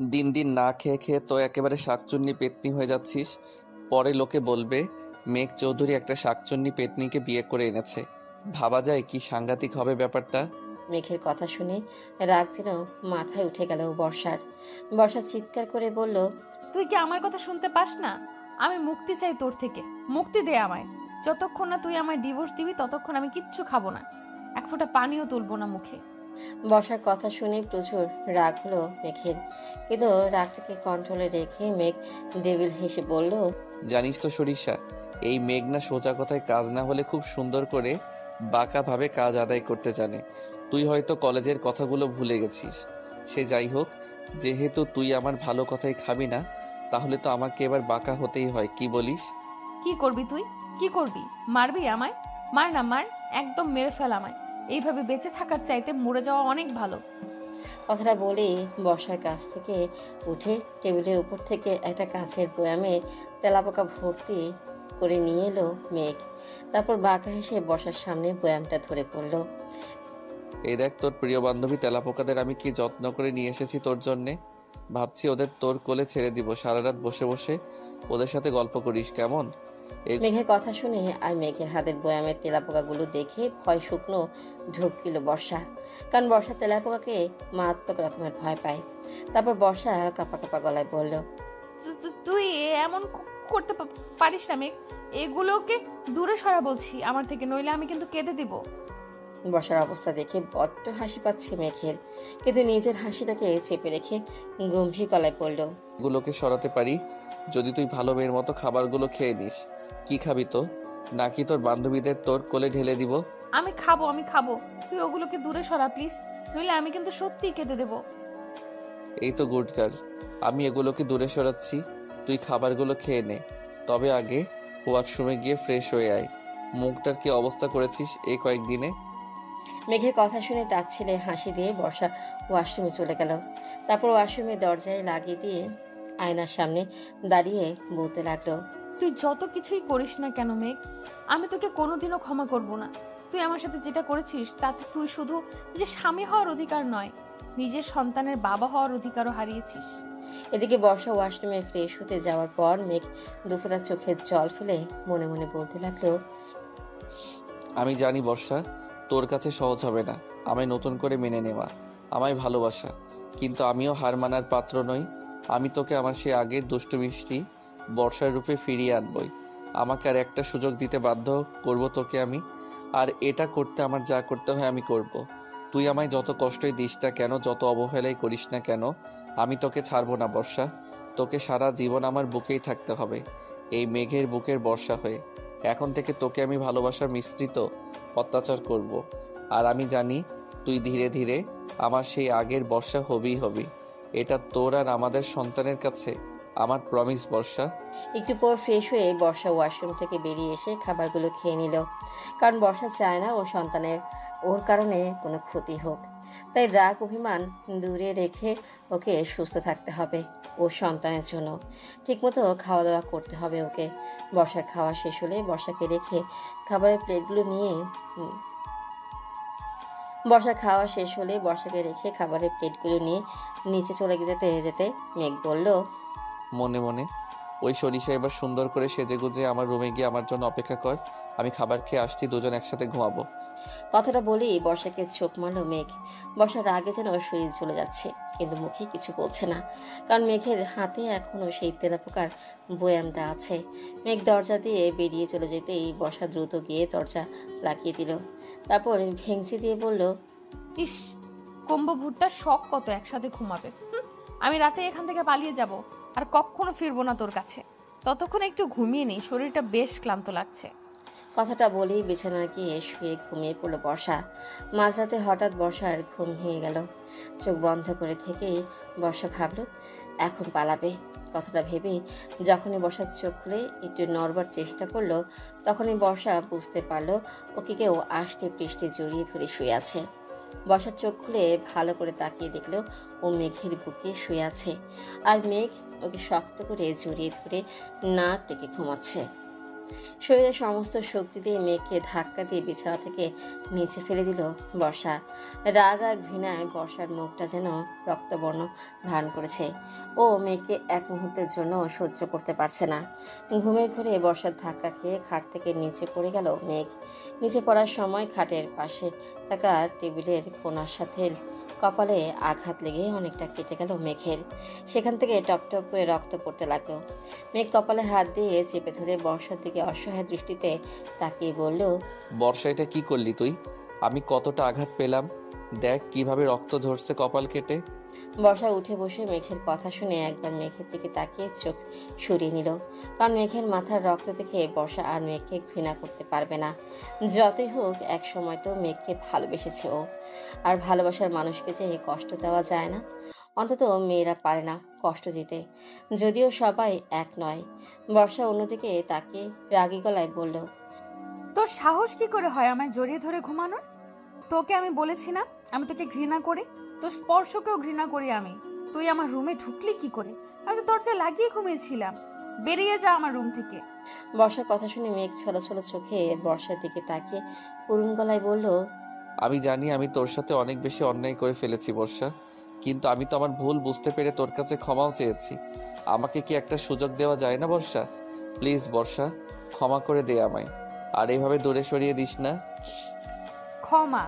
দিন দিন না খেয়ে খেয়ে তো একেবারে শাকচুন্নি পেতনি হয়ে যাচ্ছিস। পরে লোকে বলবে মেঘ চৌধুরী একটা শাকচুন্নি পেতনিকে বিয়ে করে এনেছে। ভাবা যায় কি সাংঘাতিক হবে ব্যাপারটা। মেঘের কথা শুনে রাগ যেন মাথায় উঠে গেল বর্ষার। বর্ষা চিৎকার করে বলল, তুই কি আমার কথা শুনতে পাস না? আমি মুক্তি চাই তোর থেকে, মুক্তি দে আমায়। যতক্ষণ না তুই আমায় ডিভোর্স দিবি ততক্ষণ আমি কিচ্ছু খাবো না, এক ফোঁটা পানিও তুলবো না মুখে। বর্ষার কথা শুনে প্রচুর রাগ হলো মেঘের, কিন্তু রাগটাকে কন্ট্রোলে রেখে মেঘ ডেভিল হেসে বলল, জানিস তো সরিষা, এই মেঘ না সোজা কথায় কাজ না হলে খুব সুন্দর করে বাঁকাভাবে কাজ আদায় করতে জানে। তুই হয়তো কলেজের কথাগুলো ভুলে গেছিস। সে যাই হোক, যেহেতু তুই আমার ভালো কথাই খাবি না, তাহলে তো আমাকে এবার বাঁকা হতেই হয়, কি বলিস? কি করবি তুই? কি করবি? মারবি আমায়? মার না মার, একদম মেরে ফেল আমায়। এইভাবে বেঁচে থাকার চাইতে মরে যাওয়া অনেক ভালো। কথাটা বলেই বর্ষার কাছ থেকে উঠে টেবিলের উপর থেকে একটা কাঁচের বয়ামে তেলাপোকা ভর্তি করে নিয়ে এলো মেঘ। তারপর বাঁকা হেসে বর্ষার সামনে বয়ামটা ধরে পড়ল। এই দেখ তোর প্রিয় বান্ধবী তেলাপোকাদের আমি কি যত্ন করে নিয়ে এসেছি তোর জন্যে। ভাবছি ওদের তোর কোলে ছেড়ে দিব, সারা রাত বসে বসে ওদের সাথে গল্প করিস, কেমন? মেঘের কথা শুনে আর মেঘের হাতের বয়ামের তেলাপোকাগুলো দেখে ভয় শুকনো ঢুকিল বর্ষা, কারণ বর্ষা তেলাপোকাকে মারাত্মক রকমের ভয় পায়। তারপর বর্ষা কাঁপা কাঁপা গলায় বলল, তুই এমন করতে পারিস না মেঘ। এগুলোকে দূরে সরা বলছি আমার থেকে, নইলে আমি কিন্তু কেঁদে দিব। বর্ষার অবস্থা দেখে বড্ড হাসি পাচ্ছে মেঘের, কিন্তু নিজের হাসিটাকে চেপে রেখে গম্ভীর গলায় পড়ল, গুলোকে সরাতে পারি যদি তুই ভালো মেয়ের মতো খাবারগুলো খেয়ে নিস। কি খাবি তো? নাকি তোর বান্ধবীদের তোর কোলে ঢেলে দিব? আমি খাবো, আমি খাবো। তুই ওগুলোকে দূরে সরা প্লিজ, নইলে আমি কিন্তু সত্যিই কেঁদে দেব। এই তো গুড গার্ল, আমি এগুলোকে দূরে সরাচ্ছি, তুই খাবারগুলো খেয়ে নে। তবে আগে ওয়াশরুমে গিয়ে ফ্রেশ হয়ে আয়। মুখটার কি অবস্থা করেছিস এই কয়েকদিনে। মেঘের কথা শুনে তার ছেলে হাসি দিয়ে বর্ষা ওয়াশরুমে চলে গেল। তারপর ওয়াশরুমে দরজায় লাগিয়ে দিয়ে আয়নার সামনে দাঁড়িয়ে বলতে লাগলো, তুই যত কিছুই করিস না কেন মেঘ, আমি তোকে কোনোদিনও ক্ষমা করব না। তুই আমার সাথে যেটা করেছিস তাতে তুই শুধু নিজের স্বামী হওয়ার অধিকার নয়, নিজের সন্তানের বাবা হওয়ার অধিকারও হারিয়েছিস। এদিকে বর্ষা ওয়াশরুমে ফ্রেশ হতে যাওয়ার পর মেঘ দুফোঁটা চোখের জল ফেলে মনে মনে বলতে লাগলো, আমি জানি বর্ষা, তোর কাছে সহজ হবে না আমায় নতুন করে মেনে নেওয়া, আমায় ভালোবাসা, কিন্তু আমিও হার মানার পাত্র নই। আমি তোকে আমার সে আগের দুষ্টু মিষ্টি বর্ষার রূপে ফিরিয়ে আনবই। আমাকে আর একটা সুযোগ দিতে বাধ্য করব তোকে আমি। আর এটা করতে আমার যা করতে হয় আমি করব। তুই আমায় যত কষ্টই দিস না কেন, যত অবহেলাই করিস না কেন, আমি তোকে ছাড়বো না বর্ষা। তোকে সারা জীবন আমার বুকেই থাকতে হবে, এই মেঘের বুকের বর্ষা হয়ে। এখন থেকে তোকে আমি ভালোবাসার মিশ্রিত অত্যাচার করব। আর আমি জানি তুই ধীরে ধীরে আমার সেই আগের বর্ষা হবেই হবি। এটা তোর আর আমাদের সন্তানের কাছে আমার প্রমিস বর্ষা। একটু পর ফ্রেশ হয়ে বর্ষা ওয়াশরুম থেকে বেরিয়ে এসে খাবারগুলো খেয়ে নিল, কারণ বর্ষা চায় না ওর সন্তানের ওর কারণে কোনো ক্ষতি হোক। তাই রাগ অভিমান দূরে রেখে ওকে সুস্থ থাকতে হবে ওর সন্তানের জন্য। ঠিকমতো খাওয়া দাওয়া করতে হবে ওকে। বর্ষার খাওয়া শেষ হলে বর্ষাকে রেখে খাবারের প্লেটগুলো নিয়ে বর্ষার খাওয়া শেষ হলে বর্ষাকে রেখে খাবারের প্লেটগুলো নিয়ে নিচে চলে যেতে যেতে মেঘ বলল, মনে মনে, ওই সরিষা এবার সুন্দর করে সেজে গুজে আমার রুমে গিয়ে আমার জন্য অপেক্ষা কর। আমি খাবার খেয়ে আসছি, দুজন একসাথে ঘুমাবো। কথাটা বলেই বর্ষাকে চোখ মারল মেঘ। বর্ষার রাগে যেন শরীর চলে যাচ্ছে, কিন্তু মুখে কিছু বলছে না, কারণ মেঘের হাতে এখনো সেই তেলাপোকার বয়ামটা আছে। মেঘ দরজা দিয়ে বেরিয়ে চলে যেতেই বর্ষা দ্রুত গিয়ে দরজা লাগিয়ে দিল। তারপর ভেংচি দিয়ে বলল, ইস, কুম্ভ ভুট্টার শখ কত একসাথে ঘুমাবে। আমি রাতে এখান থেকে পালিয়ে যাব, আর কখনো ফিরবো না তোর কাছে। ততক্ষণ একটু ঘুমিয়ে নেই, শরীরটা বেশ ক্লান্ত লাগছে। কথাটা বলেই বিছানায় গিয়ে শুয়ে ঘুমিয়ে পড়ল বর্ষা। মাঝরাতে হঠাৎ বর্ষার ঘুম ভেঙে গেল। চোখ বন্ধ করে থেকেই বর্ষা ভাবল এখন পালাবে। কথাটা ভেবে যখনই বর্ষার চোখ খুলে একটু নড়বার চেষ্টা করলো, তখনই বর্ষা বুঝতে পারল ওকে কেউ আষ্টে পৃষ্ঠে জড়িয়ে ধরে শুয়ে আছে। বর্ষার চোখ খুলে ভালো করে তাকিয়ে দেখলো ও মেঘের বুকে শুয়ে আছে, আর মেঘ ওকে শক্ত করে জড়িয়ে ধরে নাক টেকে ঘুমাচ্ছে। শরীরের সমস্ত শক্তি দিয়ে মেঘকে ধাক্কা দিয়ে বিছানা থেকে নিচে ফেলে দিল বর্ষা। রাগ আর ঘৃণায় বর্ষার মুখটা যেন রক্তবর্ণ ধারণ করেছে। ও মেঘকে এক মুহূর্তের জন্য সহ্য করতে পারছে না। ঘুমের ঘোরে বর্ষার ধাক্কা খেয়ে খাট থেকে নিচে পড়ে গেল মেঘ। নিচে পড়ার সময় খাটের পাশে থাকা টেবিলের কোণার সাথে কপালে আঘাত লেগে অনেকটা কেটে গেল মেঘের। সেখান থেকে টপ টপ করে রক্ত পড়তে লাগলো। মেঘ কপালে হাত দিয়ে চেপে ধরে বর্ষার দিকে অসহায় দৃষ্টিতে তাকিয়ে বলল, বর্ষা, এটা কি করলি তুই? আমি কতটা আঘাত পেলাম, দেখ কিভাবে রক্ত ঝরছে কপাল কেটে। বর্ষা উঠে বসে মেঘের কথা শুনে একবার মেঘের দিকে তাকিয়ে চোখ সরিয়ে নিল। কারণ মেঘের মাথার রক্ত দেখে বর্ষা আর মেঘকে ঘৃণা করতে পারবে না। যতই হোক এক সময় তো মেঘকে ভালোবেসেছে ও। আর ভালোবাসার মানুষকে যে কষ্ট দেওয়া যায় না, অন্তত মেয়েরা পারে না কষ্ট দিতে, যদিও সবাই এক নয়। বর্ষা অন্যদিকে তাকিয়ে রাগী গলায় বলল, তোর সাহস কি করে হয় আমায় জড়িয়ে ধরে ঘুমানোর? তোকে আমি বলেছি না আমি তোকে ঘৃণা করি? তোর স্পর্শকেও ঘৃণা করি আমি। তুই আমার রুমে ঢুকলি কি করে? আমি তো দরজা লাগিয়ে ঘুমিয়েছিলাম। বেরিয়ে যা আমার রুম থেকে। বর্ষার কথা শুনে মেঘ ছলো ছলো চোখে বর্ষার দিকে তাকিয়ে করুণ গলায় বলল, আমি জানি আমি তোর সাথে অনেক বেশি অন্যায় করে ফেলেছি বর্ষা, কিন্তু আমি তো আমার ভুল বুঝতে পেরে তোর কাছে ক্ষমাও চেয়েছি। আমাকে কি একটা সুযোগ দেওয়া যায় না বর্ষা? প্লিজ বর্ষা, ক্ষমা করে দে আমায়, আর এভাবে দূরে সরিয়ে দিস না। ক্ষমা?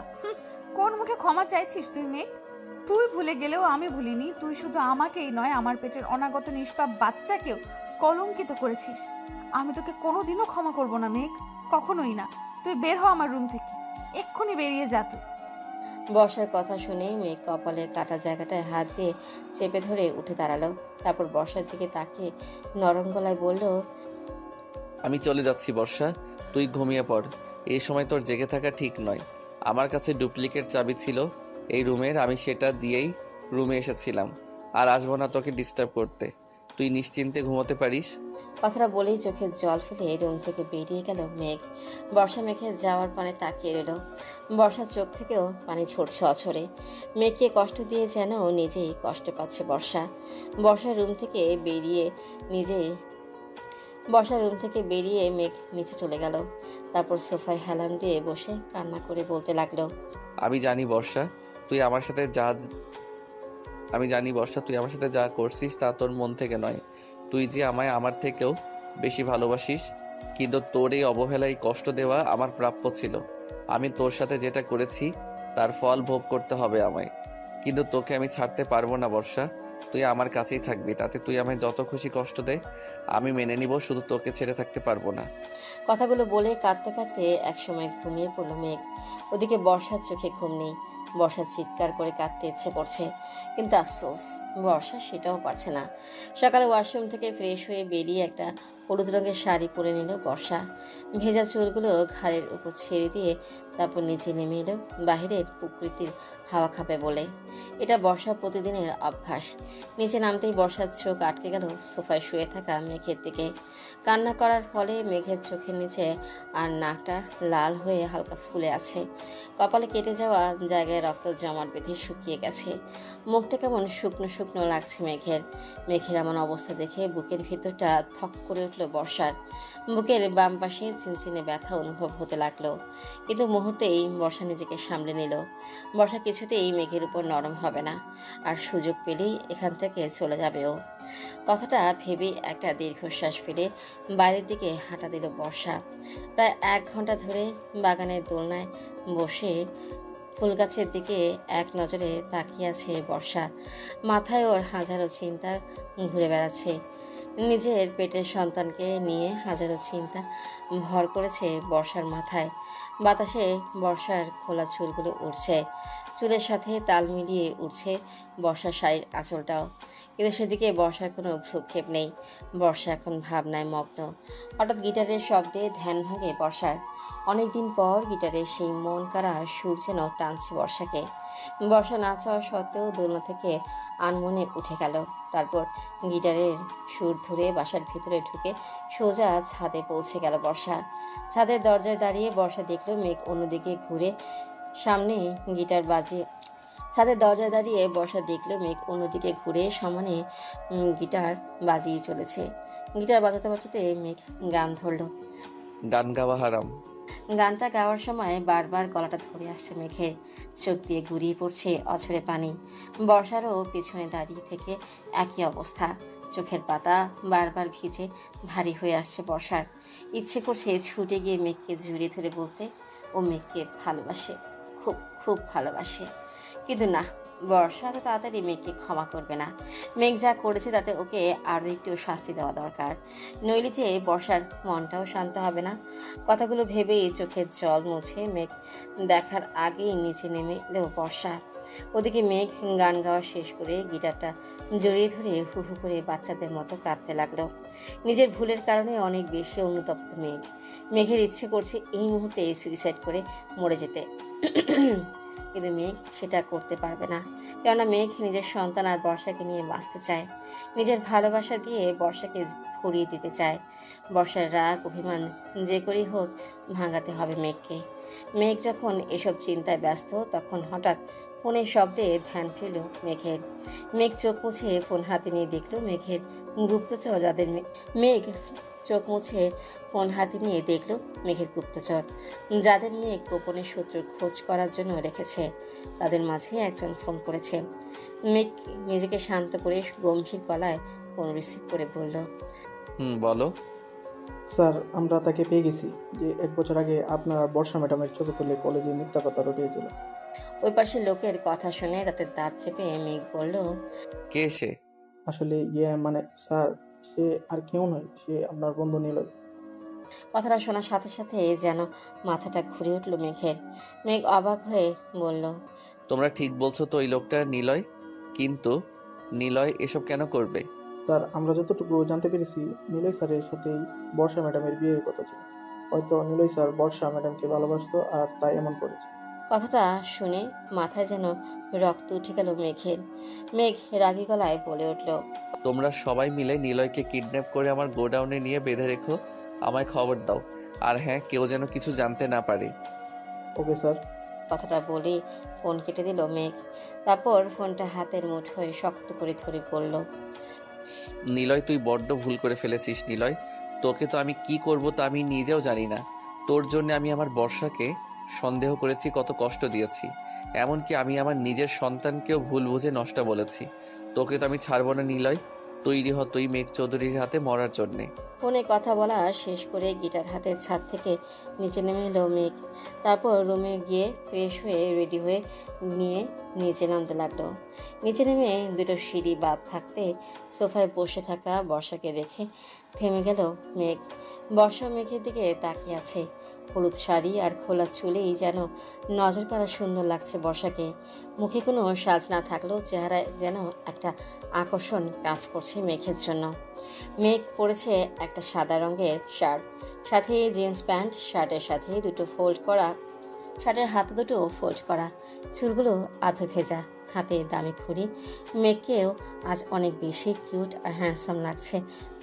কোন মুখে ক্ষমা চাইছিস তুই মেঘ? তুই ভুলে গেলেও আমি ভুলিনি। তুই শুধু আমাকেই নয়, আমার পেটের অনাগত নিষ্পাপ বাচ্চাকেও কলঙ্কিত করেছিস। আমি তোকে কোনোদিনও ক্ষমা করব না মেঘ, কখনোই না। তুই বের হ আমার রুম থেকে, এক্ষুনি বেরিয়ে যা তুই। বর্ষার কথা শুনে মেঘ কপালের কাটা জায়গাটায় হাত দিয়ে চেপে ধরে উঠে দাঁড়ালো। তারপর বর্ষার দিকে তাকিয়ে নরম গলায় বলল, আমি চলে যাচ্ছি বর্ষা, তুই ঘুমিয়ে পড়। এই সময় তোর জেগে থাকা ঠিক নয়। আমার কাছে ডুপ্লিকেট চাবি ছিল এই রুমের, আমি সেটা দিয়েই রুমে এসেছিলাম। আর আসবো না তোকে ডিস্টার্ব করতে। তুই নিশ্চিন্তে ঘুমোতে পারিস। কথাটা বলেই চোখের জল ফেলে রুম থেকে বেরিয়ে গেল মেঘ। বর্ষা মেঘের যাওয়ার পানে তাকিয়ে রইল। বর্ষার চোখ থেকেও পানি ঝরছে অঝরে। মেঘকে কষ্ট দিয়ে যেন নিজেই কষ্ট পাচ্ছে বর্ষা। বর্ষার রুম থেকে বেরিয়ে নিজেই বর্ষার রুম থেকে বেরিয়ে মেঘ নিচে চলে গেল। তারপর সোফায় হেলান দিয়ে বসে কান্না করে বলতে লাগলো, আমি জানি বর্ষা, তুই আমার সাথে যা আমি জানি বর্ষা, তুই আমার সাথে যা করছিস তা তোর মন থেকে নয়। তুই যে আমায় আমার থেকেও বেশি ভালোবাসিস, কিন্তু তোর এই অবহেলায় কষ্ট দেওয়া আমার প্রাপ্য ছিল। আমি তোর সাথে যেটা করেছি তার ফল ভোগ করতে হবে আমায়, কিন্তু তোকে আমি ছাড়তে পারবো না বর্ষা। তুই আমার কাছেই থাকবি, তাতে তুই আমায় যত খুশি কষ্ট দে আমি মেনে নিব, শুধু তোকে ছেড়ে থাকতে পারবো না। কথাগুলো বলে কাঁদতে কাঁদতে একসময় ঘুমিয়ে পড়ল মেঘ। ওদিকে বর্ষার চোখে ঘুম নেই। বর্ষা চিৎকার করে কাঁদতে ইচ্ছে করছে, কিন্তু আফসোস বর্ষা সেটাও পারছে না। সকালে ওয়াশরুম থেকে ফ্রেশ হয়ে বেরিয়ে একটা হলুদ রঙের শাড়ি পরে নিল বর্ষা। ভেজা চুলগুলো ঘাড়ের উপর ছেড়ে দিয়ে তারপর নিচে নেমে এলো বাহিরের প্রকৃতির হাওয়া খাবে বলে। এটা বর্ষার প্রতিদিনের অভ্যাস। নিচে নামতেই বর্ষার চোখ আটকে গেল সোফায় শুয়ে থাকা মেঘের দিকে। কান্না করার ফলে মেঘের চোখের নিচে আর নাকটা লাল হয়ে হালকা ফুলে আছে। কপালে কেটে যাওয়া জায়গায় রক্ত জমাট বেঁধে শুকিয়ে গেছে। মুখটা কেমন শুকনো শুকনো লাগছে মেঘের। মেঘের এমন অবস্থা দেখে বুকের ভিতরটা থক করে উঠল বর্ষার। বুকের বাম পাশে চিনচিনে ব্যথা অনুভব হতে লাগলো, কিন্তু মুহূর্তেই বর্ষা নিজেকে সামলে নিল। বর্ষা কিছুতেই মেঘের উপর নরম হবে না, আর সুযোগ পেলেই এখান থেকে চলে যাবে ও। কথাটা ভেবেই একটা দীর্ঘশ্বাস ফেলে বাইরের দিকে হাঁটা দিল বর্ষা। প্রায় 1 ঘন্টা ধরে বাগানের দোলনায় বসে ফুল গাছের দিকে এক নজরে তাকিয়ে আছে বর্ষা। মাথায় ওর হাজারো চিন্তা ঘুরে বেড়াচ্ছে। নিজের পেটের সন্তানকে নিয়ে হাজারো চিন্তা ভর করেছে বর্ষার মাথায়। বাতাসে বর্ষার খোলা চুলগুলো উড়ছে, চুলের সাথে তাল মিলিয়ে উঠছে বর্ষার শাড়ির আঁচলটাও। কিন্তু সেদিকে বর্ষার কোনো ভ্রুক্ষেপ নেই। বর্ষা এখন ভাবনায় মগ্ন। হঠাৎ গিটারের শব্দে ধ্যান ভাঙে বর্ষার। অনেকদিন পর গিটারের সেই মন কাড়া সুর যেন টানছে বর্ষাকে। বর্ষা না চাওয়া সত্ত্বেও দোলনা থেকে আনমনে উঠে গেল। তারপর গিটারের সুর ধরে বাসার ভিতরে ঢুকে সোজা ছাদে পৌঁছে গেল বর্ষা। ছাদের দরজায় দাঁড়িয়ে বর্ষা দেখল মেঘ অন্যদিকে ঘুরে সামনে গিটার বাজিয়ে ছাদের দরজায় দাঁড়িয়ে বর্ষা দেখল মেঘ অন্যদিকে ঘুরে সমানে গিটার বাজিয়ে চলেছে। গিটার বাজাতে বাজাতে মেঘ গান ধরলো। গান গাওয়া হারাম। গানটা গাওয়ার সময় বারবার গলাটা ধরে আসছে মেঘের, চোখ দিয়ে গড়িয়ে পড়ছে অঝরে পানি। বর্ষারও পিছনে দাঁড়িয়ে থেকে একই অবস্থা, চোখের পাতা বারবার ভিজে ভারী হয়ে আসছে বর্ষার। ইচ্ছে করছে ছুটে গিয়ে মেঘকে জড়িয়ে ধরে বলতে ও মেঘকে ভালোবাসে, খুব খুব ভালোবাসে। কিন্তু না, বর্ষা তো তাড়াতাড়ি মেঘকে ক্ষমা করবে না। মেঘ যা করেছে তাতে ওকে আরও একটু শাস্তি দেওয়া দরকার, নইলে যে বর্ষার মনটাও শান্ত হবে না। কথাগুলো ভেবেই চোখের জল মুছে মেঘ দেখার আগেই নিচে নেমে এলো বর্ষা। ওদিকে মেঘ গান গাওয়া শেষ করে গিটারটা জড়িয়ে ধরে হু হু করে বাচ্চাদের মতো কাঁদতে লাগলো। নিজের ভুলের কারণে অনেক বেশি অনুতপ্ত মেঘের ইচ্ছে করছে এই মুহূর্তে সুইসাইড করে মরে যেতে, কিন্তু মেঘ সেটা করতে পারবে না। কেননা মেঘ নিজের সন্তান আর বর্ষাকে নিয়ে বাঁচতে চায়, নিজের ভালোবাসা দিয়ে বর্ষাকে ভরিয়ে দিতে চায়। বর্ষার রাগ অভিমান যে করেই হোক ভাঙাতে হবে মেঘকে। মেঘ যখন এসব চিন্তায় ব্যস্ত তখন হঠাৎ ফোনের শব্দে ধ্যান ফেল মেঘের। মেঘ চোখ মুছে ফোন হাতে নিয়ে দেখল মেঘের গুপ্তচর যাদের মেঘ চোখ মুছে ফোন হাতে নিয়ে দেখল মেঘের গুপ্তচর যাদের মেঘ গোপনে শত্রুর খোঁজ করার জন্য রেখেছে, তাদের মাঝে একজন ফোন করেছে। মেঘ নিজেকে শান্ত করে গম্ভীর গলায় ফোন রিসিভ করে বলল, বলো। স্যার, আমরা তাকে পেয়ে গেছি যে 1 বছর আগে আপনার আর বর্ষা ম্যাডামের ছবি তুলে কলেজে মিথ্যা কথা রটিয়েছিল। ওই পাশে লোকের কথা শুনে তাতে দাঁত চেপে মেঘ বলল, কে সে? আসলে মানে স্যার, সে আর কেউ নয়, সে আপনার বন্ধু নিলয়। কথাটা শোনার সাথে সাথে যেন মাথাটা ঘুরে উঠল মেঘের। মেঘ অবাক হয়ে বলল, তোমরা ঠিক বলছো তো, ওই লোকটা নিলয়। কিন্তু নিলয় এসব কেন করবে? স্যার, আমরা যতটুকু জানতে পেরেছি নিলয় স্যারের সাথেই বর্ষা ম্যাডামের বিয়ের কথা ছিল। হয়তো নিলয় স্যার বর্ষা ম্যাডামকে ভালোবাসতো আর তাই এমন করেছে। কথাটা শুনে মাথায় যেন রক্ত উঠে গেল মেঘের। মেঘ রাগী গলায় বলে উঠল, তোমরা সবাই মিলে নিলয়কে কিডন্যাপ করে আমার গোডাউনে নিয়ে বেঁধে রেখো, আমায় খবর দাও। আর হ্যাঁ, কেউ যেন কিছু জানতে না পারে। Okay sir. কথাটা বলে ফোন কেটে দিল মেঘ। তারপর ফোনটা হাতের মুঠোয় শক্ত করে ধরে বলল, নিলয়, তুই বড্ড ভুল করে ফেলেছিস নিলয়। তোকে তো আমি কি করব তা আমি নিজেও জানি না। তোর জন্য আমি আমার বর্ষাকে সন্দেহ করেছি, কত কষ্ট দিয়েছি। এমনকি আমি আমার নিজের সন্তানকেও ভুল বুঝে নষ্ট বলেছি। তোকে তো আমি ছাড়বো না নিলয়। তৈরি হ তুই মেঘ চৌধুরীর হাতে মরার জন্যে। ফোনে কথা বলা শেষ করে গিটার হাতে ছাদ থেকে নিচে নেমে এলো মেঘ। তারপর রুমে গিয়ে ফ্রেশ হয়ে রেডি হয়ে নিয়ে নিচে নামতে লাগলো। নিচে নেমে দুটো সিঁড়ি বাদ থাকতে সোফায় বসে থাকা বর্ষাকে রেখে থেমে গেল মেঘ। বর্ষা মেঘের দিকে তাকিয়ে আছে। হলুদ শাড়ি আর খোলা চুলেই যেন নজর কাড়া সুন্দর লাগছে বর্ষাকে। মুখে কোনো সাজ না থাকলেও চেহারায় যেন একটা আকর্ষণ কাজ করছে মেঘের জন্য। মেঘ পরেছে একটা সাদা রঙের শার্ট, সাথে জিন্স প্যান্ট, শার্টের সাথে দুটো ফোল্ড করা, শার্টের হাতে দুটো ফোল্ড করা, চুলগুলো আধো ভেজা, হাতে দামি ঘড়ি। মেঘকেও আজ অনেক বেশি কিউট আর হ্যান্ডসাম লাগছে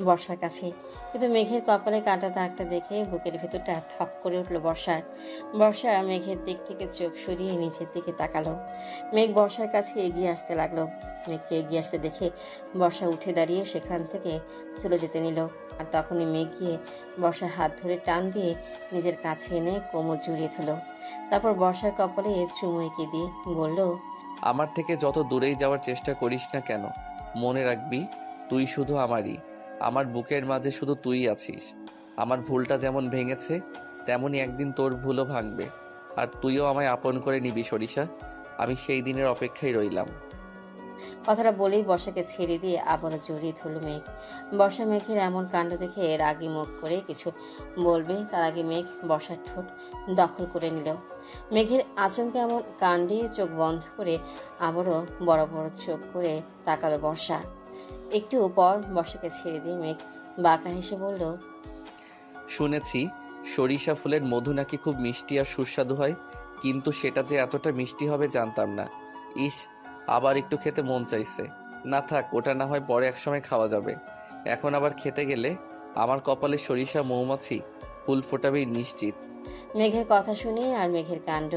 বর্ষার কাছে। কিন্তু মেঘের কপালে কাঁটা দাগটা দেখে বুকের ভেতরটা থক করে উঠল বর্ষার। বর্ষা মেঘের দিক থেকে চোখ সরিয়ে নিচের দিকে তাকালো। মেঘ বর্ষার কাছে এগিয়ে আসতে লাগলো। মেঘকে এগিয়ে আসতে দেখে বর্ষা উঠে দাঁড়িয়ে সেখান থেকে চলে যেতে নিল। আর তখনই মেঘ গিয়ে বর্ষার হাত ধরে টান দিয়ে নিজের কাছে এনে কোমর জড়িয়ে ধরল। তারপর বর্ষার কপালে চুমু এঁকে দিয়ে বলল, আমার থেকে যত দূরেই যাওয়ার চেষ্টা করিস না কেন, মনে রাখবি তুই শুধু আমারই। আমার বুকের মাঝে শুধু তুই আছিস। আমার ভুলটা যেমন ভেঙেছে তেমনই একদিন তোর ভুলও ভাঙবে। আর তুইও আমায় আপন করে নিবি সরিষা। আমি সেই দিনের অপেক্ষায় রইলাম। কথাটা বলেই বর্ষাকে ছেড়ে দিয়ে আবারও জড়িয়ে ধরল মেঘ। বর্ষা মেঘের এমন কাণ্ড দেখে রাগী মুখ করে কিছু বলবে তার আগে মেঘ বর্ষার ঠোঁট দখল করে নিল। মেঘের আচমকা এমন কাণ্ডে চোখ বন্ধ করে আবারও বড় বড় চোখ করে তাকালো বর্ষা। একটু পর বর্ষাকে ছেড়ে দিয়ে মেঘ বাঁকা হেসে বলল, শুনেছি সরিষা ফুলের মধু নাকি খুব মিষ্টি আর সুস্বাদু হয়, কিন্তু সেটা যে এতটা মিষ্টি হবে জানতাম না। ইস, আবার একটু খেতে মন চাইছে। না থাক, ওটা না হয় পরে একসময় খাওয়া যাবে। এখন আবার খেতে গেলে আমার কপালে সরিষা মৌমাছি ফুল ফোটাবেই নিশ্চিত। মেঘের কথা শুনে আর মেঘের কাণ্ড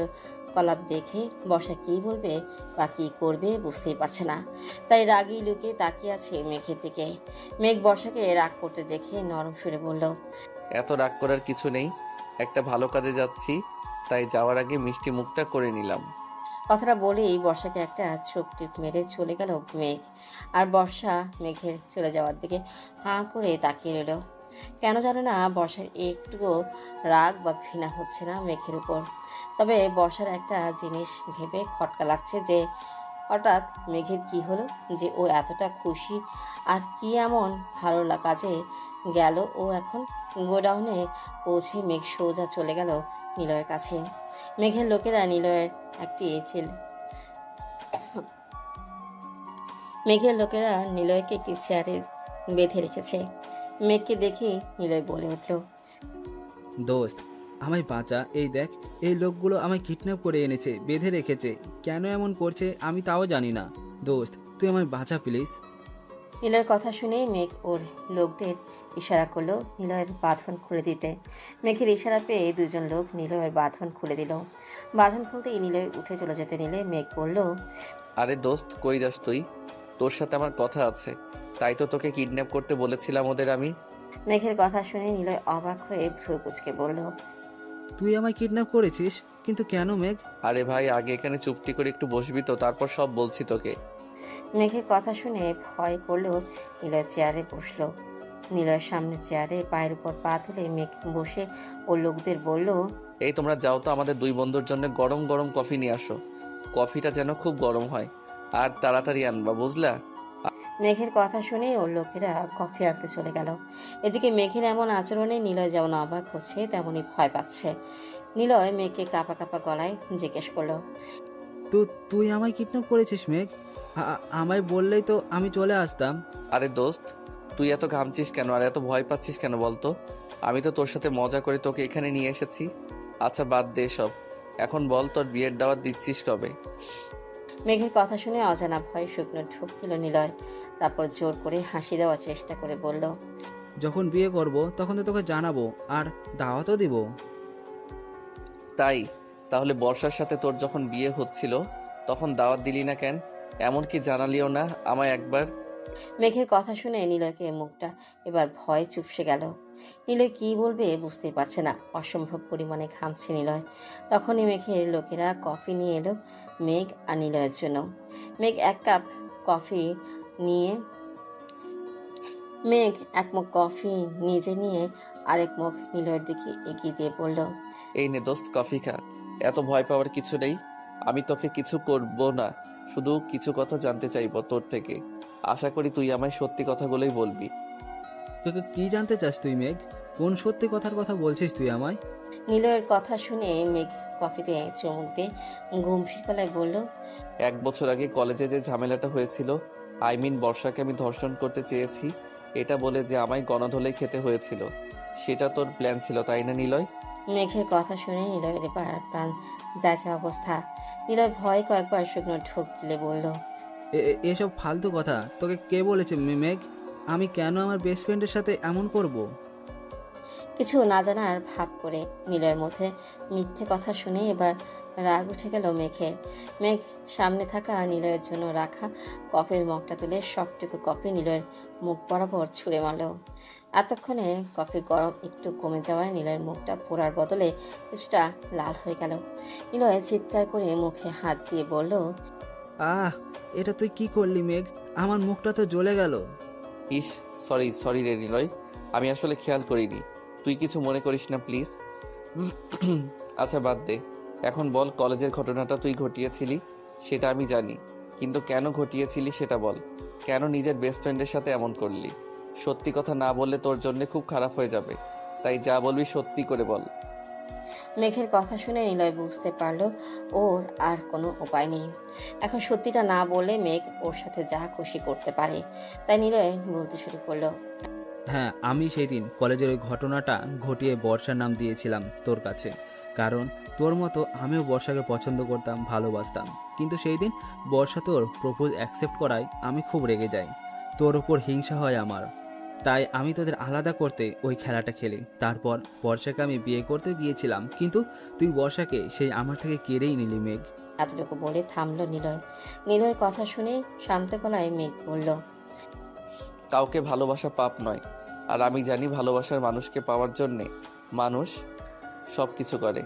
কলাপ দেখে বর্ষা কি বলবে বা কি করবে বুঝতেই পারছে না। তাই রাগী লুকিয়ে তাকিয়ে আছে মেঘের দিকে। মেঘ বর্ষাকে রাগ করতে দেখে নরম সুরে বলল, এত রাগ করার কিছু নেই, একটা ভালো কাজে যাচ্ছি, তাই যাওয়ার আগে মিষ্টি মুখটা করে নিলাম। কথাটা বলেই বর্ষাকে একটা চোখ টিপ মেরে চলে গেল মেঘ। আর বর্ষা মেঘের চলে যাওয়ার দিকে হাঁ করে তাকিয়ে রইল। কেন জানে না বর্ষার একটুও রাগ বা ঘৃণা হচ্ছে না মেঘের উপর। তবে বর্ষার একটা জিনিস ভেবে খটকা লাগছে যে হঠাৎ মেঘের কি হলো যে ও এতটা খুশি, আর কি এমন ভালো কাজে গেল ও এখন। গোডাউনে পৌঁছে মেঘ সোজা চলে গেল নিলয়ের কাছে। মেঘের লোকেরা নিলয়ের একটি মেঘের লোকেরা নিলয়কে একটি চেয়ারে বেঁধে রেখেছে। মেঘকে দেখে নিলয় বলে উঠল, দোস্ত আমায় বাঁচা, এই দেখ এই লোকগুলো আমায় কিডন্যাপ করে এনেছে, বেঁধে রেখেছে। কেন এমন করছে আমি তাও জানি না। দোস্ত তুই আমায় বাঁচা প্লিজ। নিলয়ের কথা শুনে মেঘ ওর লোকদের ইশারা করলো নিলয়ের বাঁধন খুলে দিতে। মেঘের ইশারা পেয়ে দুজন লোক নিলয়ের বাঁধন খুলে দিল। বাঁধন খুলতেই নিলয় উঠে চলে যেতে নিলে মেঘ বলল, আরে দোস্ত, কই যাস তুই? তোর সাথে আমার কথা আছে, তাই তো তোকে কিডন্যাপ করতে বলেছিলাম ওদের আমি। মেঘের কথা শুনে নিলয় অবাক হয়ে ভ্রু কুঁচকে বলল, তুই আমায় কিডন্যাপ করেছিস? কিন্তু কেন মেঘ? আরে ভাই, আগে এখানে চুপটি করে একটু বসবি তো, তারপর সব বলছি তোকে। মেঘের কথা শুনে ভয় করলেও নিলয় চেয়ারে বসলো। নিলয়ের সামনে চেয়ারে পায়ের উপর পা তুলে মেঘ বসে ও লোকদের বলল, এই তোমরা যাও তো, আমাদের দুই বন্ধুর জন্য গরম গরম কফি নিয়ে আসো। কফিটা যেন খুব গরম হয়, আর তাড়াতাড়ি আনবা, বুঝলা? মেঘের কথা শুনে ওর লোকেরা কফি আনতে চলে গেল। এদিকে মেঘের এমন আচরণে নিলয় যেমন অবাক হচ্ছে তেমনই ভয় পাচ্ছে। নিলয় মেঘকে কাঁপা কাঁপা গলায় জিজ্ঞেস করলো, তুই আমায় কিডন্যাপ করেছিস মেঘ? আমায় বললেই তো আমি চলে আসতাম। আরে দোস্ত, তুই এত ঘামছিস কেন আর এত ভয় পাচ্ছিস কেন বলতো? আমি তো তোর সাথে মজা করে তোকে এখানে নিয়ে এসেছি। আচ্ছা বাদ দে সব, এখন বল তোর বিয়ের দাওয়াত দিচ্ছিস কবে? মেঘের কথা শুনে অজানা ভয়ে শুকনো ঢোক গেল নিলয়। তারপর জোর করে হাসি দেওয়ার চেষ্টা করে বলল, যখন বিয়ে করব তখন তো তোকে জানাবো, আর দাওয়াতও দিব। তাই? তাহলে বর্ষার সাথে তোর যখন বিয়ে হচ্ছিল তখন দাওয়াত দিলি না কেন? এমনকি জানালিও না আমায় একবার? মেঘের কথা শুনে নিলয়কে মুখটা এবার ভয় চুপসে গেল। নিলয় কি বলবে বুঝতেই পারছে না, অসম্ভব পরিমাণে ঘামছে নিলয়। তখনই মেঘের লোকেরা কফি নিয়ে এলো মেঘ আর নিলয়ের জন্য। মেঘ এক কাপ কফি নিয়ে মেঘ এক মুখ কফি নিজে নিয়ে আরেক মুখ নিলয়ের দিকে এগিয়ে দিয়ে বলল, এই নে দোস্ত, কফি খা। এত ভয় পাওয়ার কিছু নেই, আমি তোকে কিছু করব না, শুধু কিছু কথা জানতে চাইবো তোর থেকে। আশা করি তুই আমায় সত্যি কথাগুলোই বলবি। তোকে কি জানতে চাস তুই মেঘ? কোন সত্যি কথার কথা বলছিস তুই আমায়? নিলয়ের কথা শুনে মেঘ কফিতে চুমুক দিয়ে গম্ভীর গলায় বলল, 1 বছর আগে কলেজে যে ঝামেলাটা হয়েছিল, বর্ষাকে আমি ধর্ষণ করতে চেয়েছি এটা বলে যে আমায় গণধোলাই খেতে হয়েছিল, সেটা তোর প্ল্যান ছিল তাই না নিলয়? মেঘের কথা শুনে নিলয়ের এবার প্রাণ যাচ্ছে অবস্থা। নিলয় ভয় কয়েকবার শুকনো ঢোক গিলে বলল, এসব ফালতু কথা তোকে কে বলেছে মেঘ? আমি কেন আমার বেস্ট ফ্রেন্ডের সাথে এমন করব? কিছু না জানার ভাব করে। নিলয়ের মধ্যে মিথ্যে কথা শুনে এবার রাগ উঠে গেল মেঘের। মেঘ সামনে থাকা নিলয়ের জন্য রাখা কফির মগটা তুলে সবটুকু কফি নিলয়ের মুখ বরাবর ছুঁড়ে মারল। এতক্ষণে কফি গরম একটু কমে যাওয়ায় নিলয়ের মুখটা পোড়ার বদলে কিছুটা লাল হয়ে গেল। নিলয় চিৎকার করে মুখে হাত দিয়ে বলল, আহ, এটা তুই কি করলি মেঘ? আমার মুখটা তো জ্বলে গেল। ইস, সরি রে নিলয়, আমি আসলে খেয়াল করিনি। তুই কিছু মনে করিস না প্লিজ। আচ্ছা বাদ দে, এখন বল, কলেজের ঘটনাটা তুই ঘটিয়েছিলি সেটা আমি জানি, কিন্তু কেন ঘটিয়েছিলি সেটা বল। কেন নিজের বেস্ট ফ্রেন্ডের সাথে এমন করলি? সত্যি কথা না বললে তোর জন্য খুব খারাপ হয়ে যাবে, তাই যা বলবি সত্যি করে বল। মেঘের কথা শুনে নিলয় বুঝতে পারল ওর আর কোনো উপায় নেই। এখন সত্যিটা না বলে মেঘ ওর সাথে যা খুশি করতে পারে। তাই নিলয় বলতে শুরু করলো, হ্যাঁ, আমি সেই দিন কলেজের ওই ঘটনাটা ঘটিয়ে বর্ষার নাম দিয়েছিলাম তোর কাছে, কারণ তোর মতো আমিও বর্ষাকে পছন্দ করতাম, ভালোবাসতাম। কিন্তু সেই দিন বর্ষা তোর প্রপোজ অ্যাকসেপ্ট করায় আমি খুব রেগে যাই। তোর ওপর হিংসা হয় আমার। তাই আমি তোদের আলাদা করতে ওই খেলাটা খেলি। তারপর বর্ষাকে আমি বিয়ে করতে গিয়েছিলাম, কিন্তু তুই বর্ষাকে সেই আমার থেকে কেড়েই নিলি মেঘ। এতটুকু বলে থামলো নিলয়। নিলয়ের কথা শুনে শান্ত গলায় মেঘ বলল, কাউকে ভালোবাসা পাপ নয়, আর আমি জানি ভালোবাসার মানুষকে পাওয়ার জন্যে মানুষ সব কিছু করে।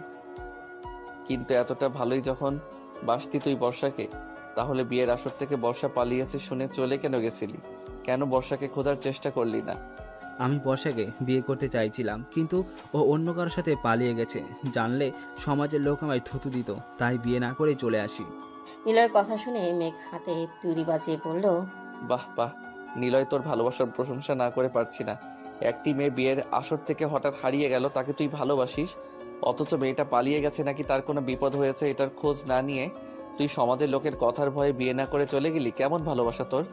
কিন্তু এতটা ভালোই যখন বাসতি তুই বর্ষাকে, তাহলে বিয়ের আসর থেকে বর্ষা পালিয়েছে শুনে চলে কেন গেছিলি? কেন বর্ষাকে খোঁজার চেষ্টা করলি না? আমি বর্ষাকে বিয়ে করতে চাইছিলাম, কিন্তু ও অন্য কারোর সাথে পালিয়ে গেছে। জানলে সমাজের লোক আমায় থুতু দিত, তাই বিয়ে না করেই চলে আসি। নিলয়ের কথা শুনে মেঘ হাতে তুড়ি বাজিয়ে বলল, বাহ বাহ নিলয়, তোর ভালোবাসার প্রশংসা না করে পারছি না। একটি মেয়ে বিয়ের আসর থেকে হঠাৎ হারিয়ে গেল, তাকে তুই ভালোবাসিস, অথচ মেয়েটা পালিয়ে গেছে নাকি তার কোনো বিপদ হয়েছে এটার খোঁজ না নিয়ে তুই সমাজের লোকের কথার ভয়ে বিয়ে না করে চলে গেলি। কেমন ভালোবাসা তোর?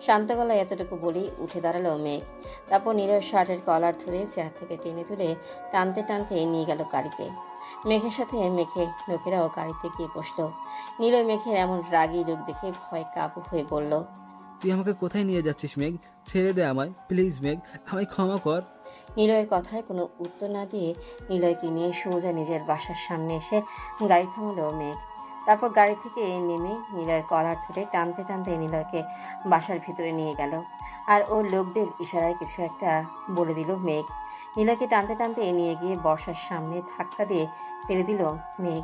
শান্ত গলায় এতটুকু বলেই উঠে দাঁড়ালো মেঘ। তারপর নিলয়ের শার্টের কলার ধরে চেয়ার থেকে টেনে তুলে টানতে টানতে নিয়ে গেল গাড়িতে। মেঘের সাথে মেঘের লোকেরাও গাড়িতে গিয়ে বসলো। নিলয় মেঘের এমন রাগী লোক দেখে ভয় কাবু হয়ে বলল, তুই আমাকে কোথায় নিয়ে যাচ্ছিস মেঘ? ছেড়ে দে আমায়, প্লিজ মেঘ, আমায় ক্ষমা কর। নিলয়ের কথায় কোনো উত্তর না দিয়ে নিলয়কে নিয়ে সোজা নিজের বাসার সামনে এসে গাড়ি থামালো মেঘ। তারপর গাড়ি থেকে নেমে নিলয়ের কলার ধরে টানতে টানতে নিলয়কে বাসার ভিতরে নিয়ে গেল। আর ওর লোকদের ইশারায় কিছু একটা বলে দিল মেঘ। নিলয়কে টানতে টানতে নিয়ে গিয়ে বর্ষার সামনে ধাক্কা দিয়ে ফেলে দিল মেঘ।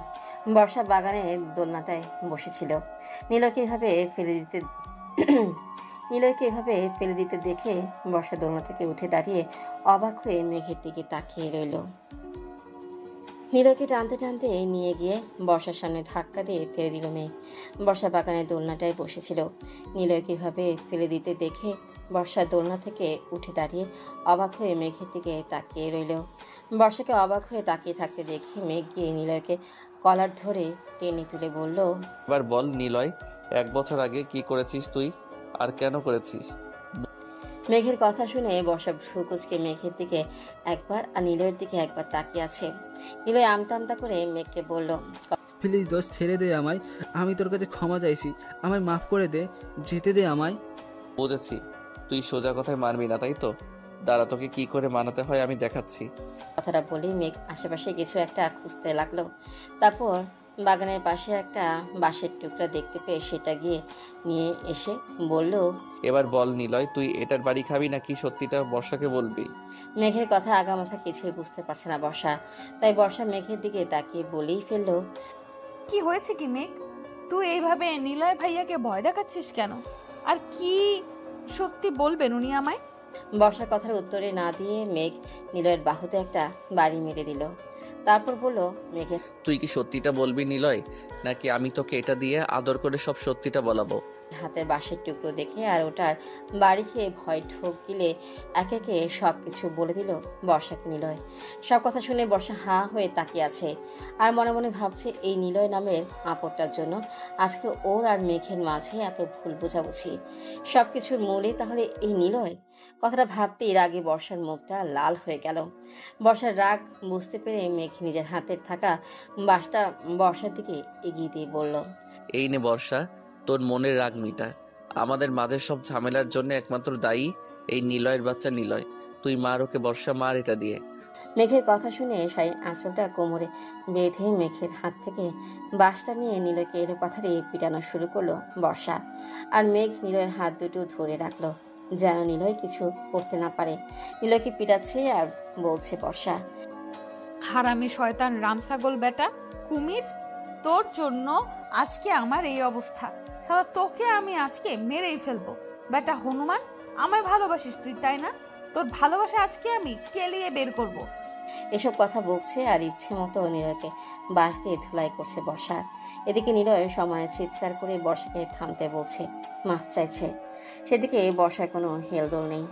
বর্ষা বাগানের দোলনাটায় বসেছিল। নিলয়কে এভাবে ফেলে দিতে দেখে বর্ষা দোলনা থেকে উঠে দাঁড়িয়ে অবাক হয়ে মেঘের দিকে তাকিয়ে রইল। নিলয়কে টানতে টানতে নিয়ে গিয়ে বর্ষার সামনে ধাক্কা দিয়ে ফেলে দিল মেঘ। বর্ষা বাগানের দোলনাটায় বসেছিল। নিলয়কে এভাবে ফেলে দিতে দেখে বর্ষা দোলনা থেকে উঠে দাঁড়িয়ে অবাক হয়ে মেঘের দিকে তাকিয়ে রইল। বর্ষাকে অবাক হয়ে তাকিয়ে থাকতে দেখে মেঘ গিয়ে নিলয়কে কলার ধরে টেনে তুলে বলল, এবার বল নিলয়, 1 বছর আগে কি করেছিস তুই, আর কেন করেছিস? মেঘের কথা শুনে বর্ষা ভ্রু কুঁচকে মেঘের দিকে একবার আর নিলয়ের দিকে একবার তাকিয়ে আছে। নিলয় আমতা আমতা করে মেঘকে বলল, প্লিজ দোস্ত, ছেড়ে দে আমায়, আমি তোর কাছে ক্ষমা চাইছি, আমায় মাফ করে দে, যেতে দে আমায়। বুঝেছি, তুই সোজা কথায় মানবি না, তাই তো? দাঁড়া, তোকে কি করে মানাতে হয় আমি দেখাচ্ছি। কথাটা বলেই মেঘ আশেপাশে কিছু একটা খুঁজতে লাগলো। তারপর বাগানের পাশে একটা বাঁশের টুকরা দেখতে পেয়ে সেটা গিয়ে নিয়ে এসে বলল, এবার বল নিলয়, তুই এটার বাড়ি খাবি নাকি সত্যিটা বর্ষাকে বলবি? মেঘের কথা আগামাথা কিছুই বুঝতে পারছে না বর্ষা। তাই বর্ষা মেঘের দিকে তাকিয়ে বলেই ফেললো, কি হয়েছে কি মেঘ? তুই এইভাবে নিলয় ভাইয়াকে ভয় দেখাচ্ছিস কেন? আর কি সত্যি বলবেন উনি আমায়? বর্ষার কথার উত্তরে না দিয়ে মেঘ নিলয়ের বাহুতে একটা বাড়ি মেরে দিল। তারপর বলল, মেঘের তুই কি সত্যিটা বলবি নিলয়, নাকি আমি তোকে এটা দিয়ে আদর করে সব সত্যিটা বলাবো? হাতের বাঁশের টুকরো দেখে আর ওটার বাড়ি খেয়ে ভয় ঠোক গিলে একে একে সব কিছু বলে দিল বর্ষাকে নিলয়। সব কথা শুনে বর্ষা হাঁ হয়ে তাকিয়ে আছে আর মনে মনে ভাবছে এই নিলয় নামের আপদটার জন্য আজকে ওর আর মেঘের মাঝে এত ভুল বোঝাবুঝি। সব কিছুর মূলে তাহলে এই নিলয়। কথাটা ভাবতেই রাগে বর্ষার মুখটা লাল হয়ে গেল। বর্ষার রাগ বুঝতে পেরে মেঘ নিজের হাতের থাকা বাঁশটা বর্ষার দিকে এগিয়ে দিয়ে বলল, এই নে বর্ষা, তোর মনের রাগ মিটা। আমাদের মাঝের সব ঝামেলার জন্য একমাত্র দায়ী এই নিলয়ের বাচ্চা নিলয়। তুই মার ওকে বর্ষা, মার এটা দিয়ে। মেঘের কথা শুনে শাড়ির আঁচলটা কোমরে বেঁধে মেঘের হাত থেকে বাঁশটা নিয়ে নিলয়কে এলো পাথারে পিটানো শুরু করলো বর্ষা। আর মেঘ নিলয়ের হাত দুটো ধরে রাখলো যেন নিলয় কিছু করতে না পারে। নিলয়কে পিটাচ্ছে আর বলছে বর্ষা, হারামি শয়তান রামছাগল বেটা কুমির, তোর জন্য আজকে আমার এই অবস্থা। সারা তোকে আমি আজকে মেরেই ফেলবো। বেটা হনুমান, আমায় ভালোবাসিস তুই, তাই না? তোর ভালোবাসা আজকে আমি কেলিয়ে বের করব। এসব কথা বকছে আর ইচ্ছে মতো নিলয়কে বাঁশ দিয়ে ধুলাই করছে বর্ষা। এদিকে নিলয় সময় চিৎকার করে বর্ষাকে থামতে বলছে, মাফ চাইছে। সেদিকে বর্ষার কোনো হেলদোল নেই।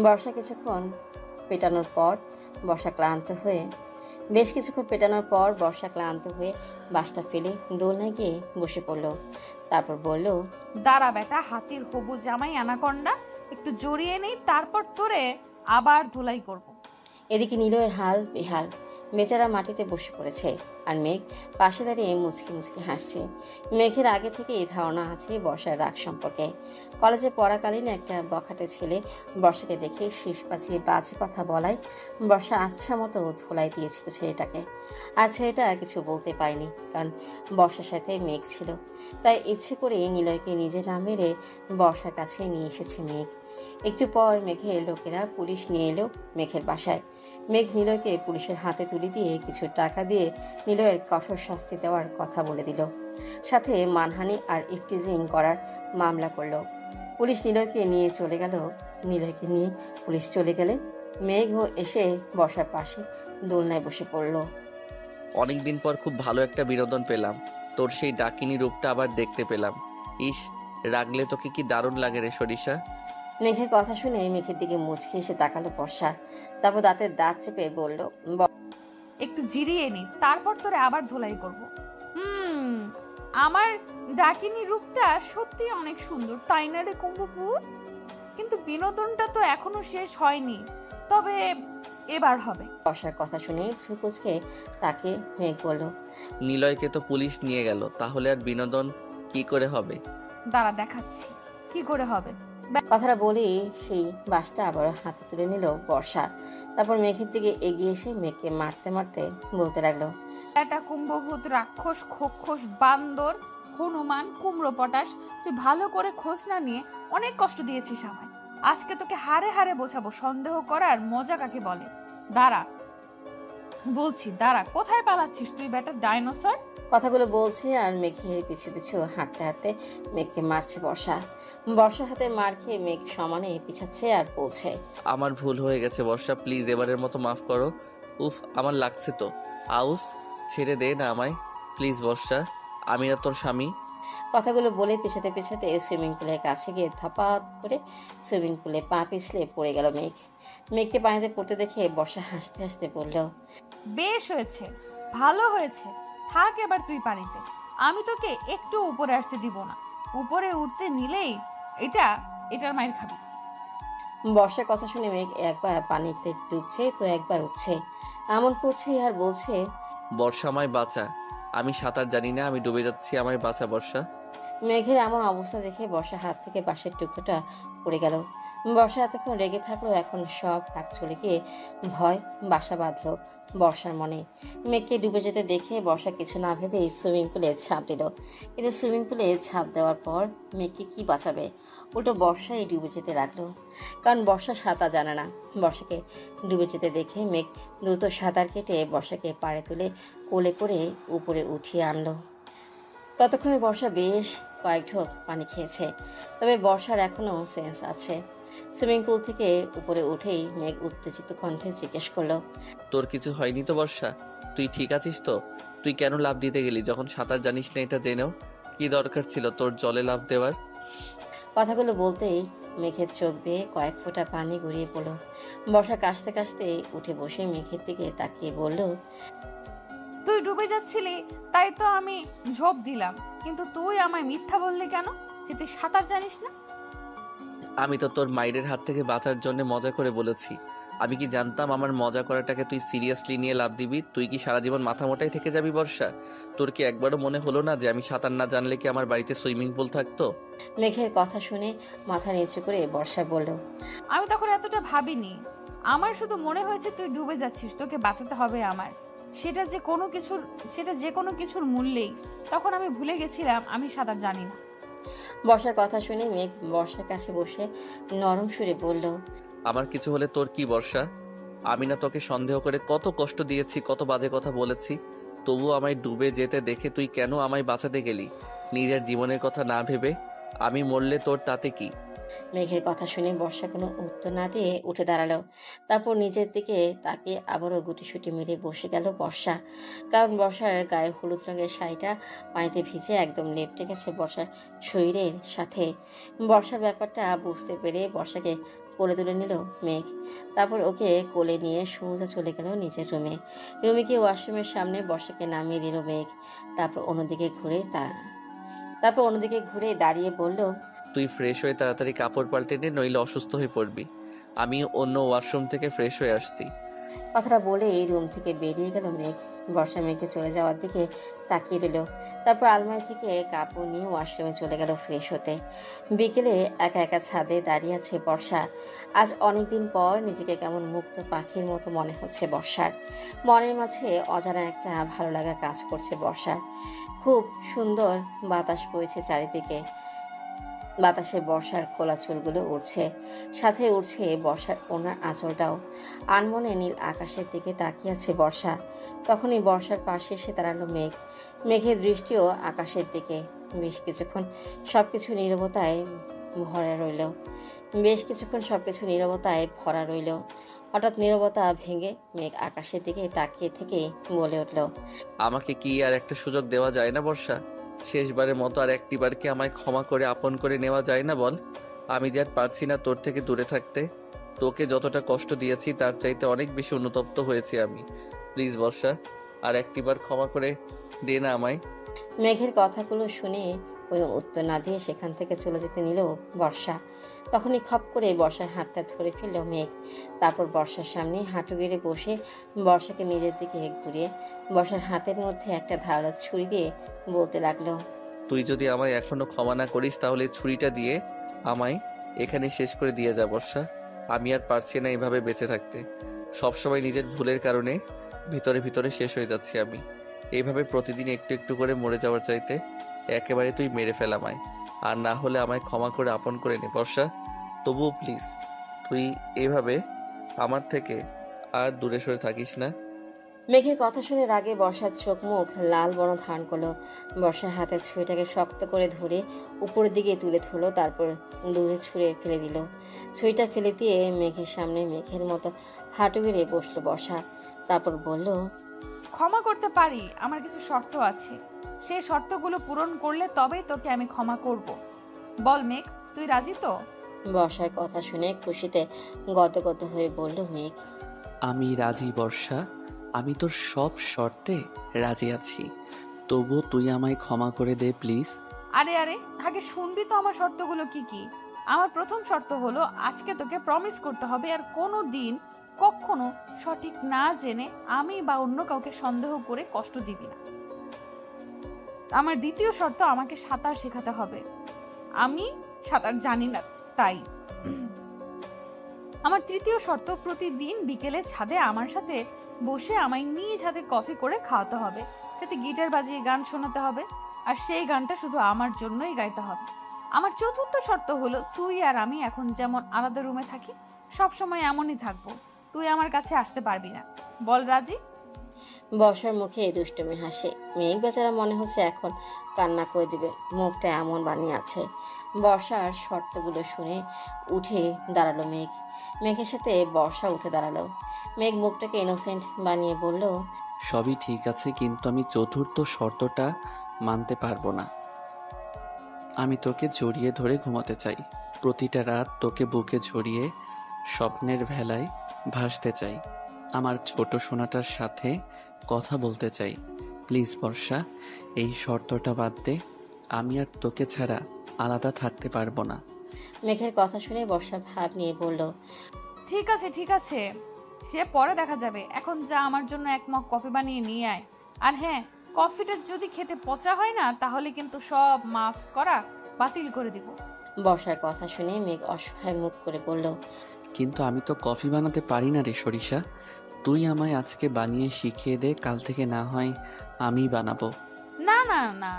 বর্ষা কিছুক্ষণ পেটানোর পর বেশ কিছুক্ষণ পেটানোর পর বর্ষা ক্লান্ত হয়ে বাঁশটা ফেলে দোলনায় গিয়ে বসে পড়ল। তারপর বলল, দাঁড়া বেটা, হাতির হবু জামাই অ্যানাকন্ডা, একটু জড়িয়ে নেই, তারপর তোরে আবার ধুলাই করব। এদিকে নিলয়ের হাল বেহাল। বেচারা মাটিতে বসে পড়েছে আর মেঘ পাশে দাঁড়িয়ে মুচকি মুচকি হাসছে। মেঘের আগে থেকে এই ধারণা আছে বর্ষার রাগ সম্পর্কে। কলেজে পড়াকালীন একটা বখাটে ছেলে বর্ষাকে দেখে শীষ পাচিয়ে বাজে কথা বলায় বর্ষা আচ্ছা মতো ধোলাই দিয়েছিল ছেলেটাকে। আর ছেলেটা কিছু বলতে পারেনি, কারণ বর্ষার সাথে মেঘ ছিল। তাই ইচ্ছে করে নিলয়কে নিজে না মেরে বর্ষার কাছে নিয়ে এসেছে মেঘ। একটু পর মেঘের লোকেরা পুলিশ নিয়ে এলো মেঘের বাসায়। মেঘ নিলয়কে পুলিশের হাতে তুলে দিয়ে কিছু টাকা দিয়ে নিলয়ের কঠোর শাস্তি দেওয়ার কথা বলে দিল, সাথে মানহানি আর ইফটিজিং করার মামলা করলো। পুলিশ নিলয়কে নিয়ে চলে গেল। নিলয়কে নিয়ে পুলিশ চলে গেলে মেঘও এসে বর্ষার পাশে দোলনায় বসে পড়ল। অনেকদিন পর খুব ভালো একটা বিনোদন পেলাম। তোর সেই ডাকিনী রূপটা আবার দেখতে পেলাম। ইস, রাগলে তোকে কি দারুণ লাগে রে সরিষা। মেঘের কথা শুনে মেঘের দিকে মুচকে এসে তাকালো বর্ষা। তারপর দাঁতের দাঁত চেপে বলল, একটু জিরিয়ে নি, তারপর তোরে আবার ধোলাই করব। আমার ডাকিনী রূপটা সত্যি অনেক সুন্দর, তাই না রে কুম্ভভূত? কিন্তু বিনোদনটা তো এখনো শেষ হয়নি, তবে এবার হবে। বর্ষার কথা শুনে ফুকুচকে তাকে মেঘ বলল, নিলয়কে তো পুলিশ নিয়ে গেল, তাহলে আর বিনোদন কি করে হবে? দাঁড়া দেখাচ্ছি কি করে হবে। কথাটা বলেই সেই বাসটা আবার হাতে তুলে নিল বর্ষা। তারপর মেঘের দিকে এগিয়ে এসে মেঘকে মারতে মারতে বলতে লাগলো, একটা কুম্ভভূত, রাক্ষস, খোক্ষস, বান্দর, হনুমান, কুমড়ো পটাশ, তুই ভালো করে খোঁজ না নিয়ে অনেক কষ্ট দিয়েছিস আমায়। আজকে তোকে হারে হারে বোঝাবো সন্দেহ করার মজা কাকে বলে। দাঁড়া বলছি, দাঁড়া, কোথায় পালাচ্ছিস তুই বেটা ডাইনোসর? কথাগুলো বলছে আর মেঘের পিছু পিছু হাঁটতে হাঁটতে মেঘকে মারছে বর্ষা। বর্ষার হাতে মার খেয়ে মেঘ সমানে পিছাচ্ছে আর বলছে, আমার ভুল হয়ে গেছে বর্ষা, প্লিজ এবারের মতো মাফ করো। উফ, আমার লাগছে তো। আউস, ছেড়ে দে না আমায় প্লিজ বর্ষা, আমি না তোর স্বামী। কথাগুলো বলে পেছাতে পেছাতে সুইমিং পুলের কাছে গিয়ে ধপাত করে সুইমিং পুলে পা পিছলে পড়ে গেল মেঘ। মেঘকে পানিতে পড়তে দেখে বর্ষা হাসতে হাসতে বলল, বেশ হয়েছে, ভালো হয়েছে, থাক এবার তুই পানিতে। আমি তোকে একটু উপরে আসতে দিব না। উপরে উঠতে নিলেই এটার মায়ের খাবি। বর্ষার কথা শুনে মেঘ একবার পানিতে ডুবছে তো একবার উঠছে, এমন করছে আর বলছে, বর্ষা, আমায় বাঁচা, আমি সাঁতার জানি না, আমি ডুবে যাচ্ছি, আমায় বাঁচা বর্ষা। মেঘের এমন অবস্থা দেখে বর্ষার হাত থেকে বাঁশের টুকরোটা পড়ে গেল। বর্ষা এতক্ষণ রেগে থাকলো, এখন সব রাগ চলে গিয়ে ভয় বাসা বাঁধলো বর্ষার মনে। মেঘকে ডুবে যেতে দেখে বর্ষা কিছু না ভেবে সুইমিং পুলে ঝাঁপ দিল। কিন্তু সুইমিং পুলে ঝাঁপ দেওয়ার পর মেঘকে কি বাঁচাবে, উল্টো বর্ষাই ডুবে যেতে লাগলো, কারণ বর্ষা সাঁতার জানে না। বর্ষাকে ডুবে যেতে দেখে মেঘ দ্রুত সাঁতার কেটে বর্ষাকে পাড়ে তুলে কোলে করে উপরে উঠিয়ে আনলো। ততক্ষণে বর্ষা বেশ কয়েক ঢোক পানি খেয়েছে, তবে বর্ষার এখনো সেন্স আছে। সুইমিং পুল থেকে উপরে উঠেই মেঘ উত্তেজিত কণ্ঠে জিজ্ঞেস করলো, তোর কিছু হয়নি তো বর্ষা? তুই ঠিক আছিস তো? তুই কেন লাফ দিতে গেলি যখন সাঁতার জানিস না? এটা জেনেও কি দরকার ছিল তোর জলে লাফ দেওয়ার? কথাগুলো বলতেই মেঘের চোখ বেয়ে কয়েক ফোঁটা পানি গড়িয়ে পড়লো। বর্ষা কাশতে কাশতে উঠে বসে মেঘের দিকে তাকিয়ে বলল, তুই ডুবে যাচ্ছিলি তাই তো আমি ঝোপ দিলাম, কিন্তু তুই আমায় মিথ্যা বললি কেন যে তুই সাঁতার জানিস না? আমি তো তোর মায়ের হাত থেকে বাঁচার জন্য মজা করে বলেছি। আমি কি জানতাম আমার মজা করাটাকে তুই সিরিয়াসলি নিয়ে লাভ দিবি? তুই কি সারা জীবন মাথা মোটাই থেকে যাবি বর্ষা? তোর কি একবারও মনে হলো না যে আমি সাঁতার না জানলে কি আমার বাড়িতে সুইমিং পুল থাকতো? মেঘের কথা শুনে মাথা নিচু করে বর্ষা বলল, আমি তখন এতটা ভাবিনি, আমার শুধু মনে হয়েছে তুই ডুবে যাচ্ছিস, তোকে বাঁচাতে হবে আমার। সেটা যে কোনো কিছুর মূল্যেই। তখন আমি ভুলে গেছিলাম আমি সাঁতার জানি না। বর্ষার কথা শুনে মেঘ বর্ষার কাছে বসে নরম সুরে বলল, আমার কিছু হলে তোর কি বর্ষা? আমি না তোকে সন্দেহ করে কত কষ্ট দিয়েছি, কত বাজে কথা বলেছি, তবু আমায় ডুবে যেতে দেখে তুই কেন আমায় বাঁচাতে গেলি নিজের জীবনের কথা না ভেবে? আমি মরলে তোর তাতে কি? মেঘের কথা শুনে বর্ষা কোনো উত্তর না দিয়ে উঠে দাঁড়ালো। তারপর নিজের দিকে তাকে আবারও গুটিসুটি মেরে বসে গেল বর্ষা, কারণ বর্ষার গায়ে হলুদ রঙের শাড়িটা পানিতে ভিজে একদম লেপটে গেছে বর্ষার শরীরের সাথে। বর্ষার ব্যাপারটা বুঝতে পেরে বর্ষাকে কোলে তুলে নিল মেঘ। তারপর ওকে কোলে নিয়ে সোজা চলে গেল নিজের রুমে গিয়ে ওয়াশরুমের সামনে বর্ষাকে নামিয়ে দিল মেঘ। তারপর অন্যদিকে ঘুরে দাঁড়িয়ে বলল, তুই ফ্রেশ হয়ে তাড়াতাড়ি কাপড় পাল্টে নে, নইলে অসুস্থ হয়ে পড়বি। আমি অন্য ওয়াশরুম থেকে ফ্রেশ হয়ে আসছি। কথাটা বলে এই রুম থেকে বেরিয়ে গেল মেঘ। বর্ষা মেঘে চলে যাওয়ার দিকে তাকিয়ে রইল। তারপর আলমারি থেকে কাপড় নিয়ে ওয়াশরুমে চলে গেল ফ্রেশ হতে। বিকেলে একা একা ছাদে দাঁড়িয়ে আছে বর্ষা। আজ অনেকদিন পর নিজেকে কেমন মুক্ত পাখির মতো মনে হচ্ছে বর্ষার। মনের মাঝে অজানা একটা ভালো লাগা কাজ করছে বর্ষার। খুব সুন্দর বাতাস বইছে চারিদিকে। বাতাসে বর্ষার খোলা চুলগুলো উড়ছে, সাথে উড়ছে বর্ষার ওনার আঁচলটাও। আনমনে নীল আকাশের দিকে তাকিয়ে আছে বর্ষা। তখনই বর্ষার পাশে এসে দাঁড়ালো মেঘ। মেঘের দৃষ্টিও আকাশের দিকে। বেশ কিছুক্ষণ সবকিছু নীরবতায় ভরা রইল। হঠাৎ নীরবতা ভেঙে মেঘ আকাশের দিকে তাকিয়ে থেকে বলে উঠল, আমাকে কি আর একটা সুযোগ দেওয়া যায় না বর্ষা? শেষবারের মতো আর একটিবার কি আমায় ক্ষমা করে আপন করে নেওয়া যায় না বল? আমি যে আর পারছি না তোর থেকে দূরে থাকতে। তোকে যতটা কষ্ট দিয়েছি তার চাইতে অনেক বেশি অনুতপ্ত হয়েছি আমি। প্লিজ বর্ষা, আর একটিবার ক্ষমা করে দে না আমায়। মেঘের কথাগুলো শুনে কোনো উত্তর না দিয়ে সেখান থেকে চলে যেতে নিল বর্ষা। তখনই খপ করে বর্ষার হাতটা ধরে ফেলল মেঘ। তারপর বর্ষার সামনে হাঁটু গেড়ে বসে বর্ষাকে নিজের দিকে ঘুরিয়ে বর্ষার হাতের মধ্যে একটা ধারালো ছুরি দিয়ে বলতে লাগলো, তুই যদি আমায় এখনো ক্ষমা না করিস তাহলে ছুরিটা দিয়ে আমায় এখানে শেষ করে দিয়ে যা বর্ষা। আমি আর পারছি না এইভাবে বেঁচে থাকতে। সবসময় নিজের ভুলের কারণে ভিতরে ভিতরে শেষ হয়ে যাচ্ছি আমি। এইভাবে প্রতিদিন একটু একটু করে মরে যাওয়ার চাইতে একেবারে তুই মেরে ফেল আমায়। আর না হলে আমায় ক্ষমা করে আপন করে নে বর্ষা। তবুও প্লিজ তুই এভাবে আমার থেকে আর দূরে সরে থাকিস না। মেঘের কথা শুনে রাগে বর্ষার চোখ মুখ লাল বর্ণ ধারণ করলো। বর্ষার হাতের ছুরিটাকে শক্ত করে ধরে উপরের দিকে তুলে ধরলো, তারপর দূরে ছুঁড়ে ফেলে দিল। ছুরিটা ফেলে দিয়ে মেঘের সামনে মেঘের মতো হাঁটু গেড়ে বসলো বর্ষা। তারপর বলল, ক্ষমা করতে পারি, আমার কিছু শর্ত আছে। সেই শর্তগুলো পূরণ করলে তবেই তোকে আমি ক্ষমা করব। বল মেঘ, তুই রাজি তো? বর্ষার কথা শুনে খুশিতে গদগদ হয়ে বলল মেঘ, আমি রাজি বর্ষা। আমি তোর সব শর্তে রাজি আছি। তবুও তুই আমায় ক্ষমা করে দে প্লিজ। আরে আরে, আগে শুনবি তো আমার শর্তগুলো কি কি। আমার প্রথম শর্ত হলো আজকে তোকে প্রমিস করতে হবে আর কোনো দিন কখনো সঠিক না জেনে আমি বা অন্য কাউকে সন্দেহ করে কষ্ট দিবি না। আমার দ্বিতীয় শর্ত, আমাকে সাঁতার শেখাতে হবে। আমি সাঁতার জানি না তাই। আমার তৃতীয় শর্ত, প্রতিদিন বিকেলে ছাদে আমার সাথে বসে আমায় নিজ হাতে কফি করে খাওয়াতে হবে, সাথে গিটার বাজিয়ে গান শোনাতে হবে, আর সেই গানটা শুধু আমার জন্যই গাইতে হবে। আমার চতুর্থ শর্ত হলো তুই আর আমি এখন যেমন আলাদা রুমে থাকি সব সময় এমনই থাকবো। তুই আমার কাছে আসতে পারবি না। বল রাজি? বর্ষার মুখে দুষ্টুমি হাসে। মেঘ বেচারা মনে হচ্ছে এখন কান্না করে দিবে, মুখটা এমন বানিয়ে আছে। বর্ষার শর্তগুলো শুনে উঠে দাঁড়ালো মেঘ। মেঘের সাথে বর্ষা উঠে দাঁড়ালো। মেঘ মুখটাকে ইনোসেন্ট বানিয়ে বলল, সবই ঠিক আছে, কিন্তু আমি চতুর্থ শর্তটা মানতে পারবো না। আমি তোকে জড়িয়ে ধরে ঘুমাতে চাই। প্রতিটা রাত তোকে বুকে জড়িয়ে স্বপ্নের ভেলায় ভাসতে চাই। আমার ছোট সোনাটার সাথে কথা বলতে চাই। প্লিজ বর্ষা, এই শর্তটা বাদ দে। আমি আর তোকে ছাড়া আলাদা থাকতে পারবো না। মেঘের কথা শুনে বর্ষা ভাব নিয়ে বলল, ঠিক আছে ঠিক আছে, সে পরে দেখা যাবে। এখন যা, আমার জন্য এক মগ কফি বানিয়ে নিয়ে আয়। আর হ্যাঁ, কফিটা যদি খেতে পচা হয় না তাহলে কিন্তু সব মাফ করা বাতিল করে দিব। বর্ষার কথা শুনে মেঘ অসহায় মুখ করে বলল, কিন্তু আমি তো কফি বানাতে পারি না রে সরিষা। তুই আমায় আজকে বানিয়ে শিখিয়ে দে, কাল থেকে না হয় আমিই বানাবো। না না না,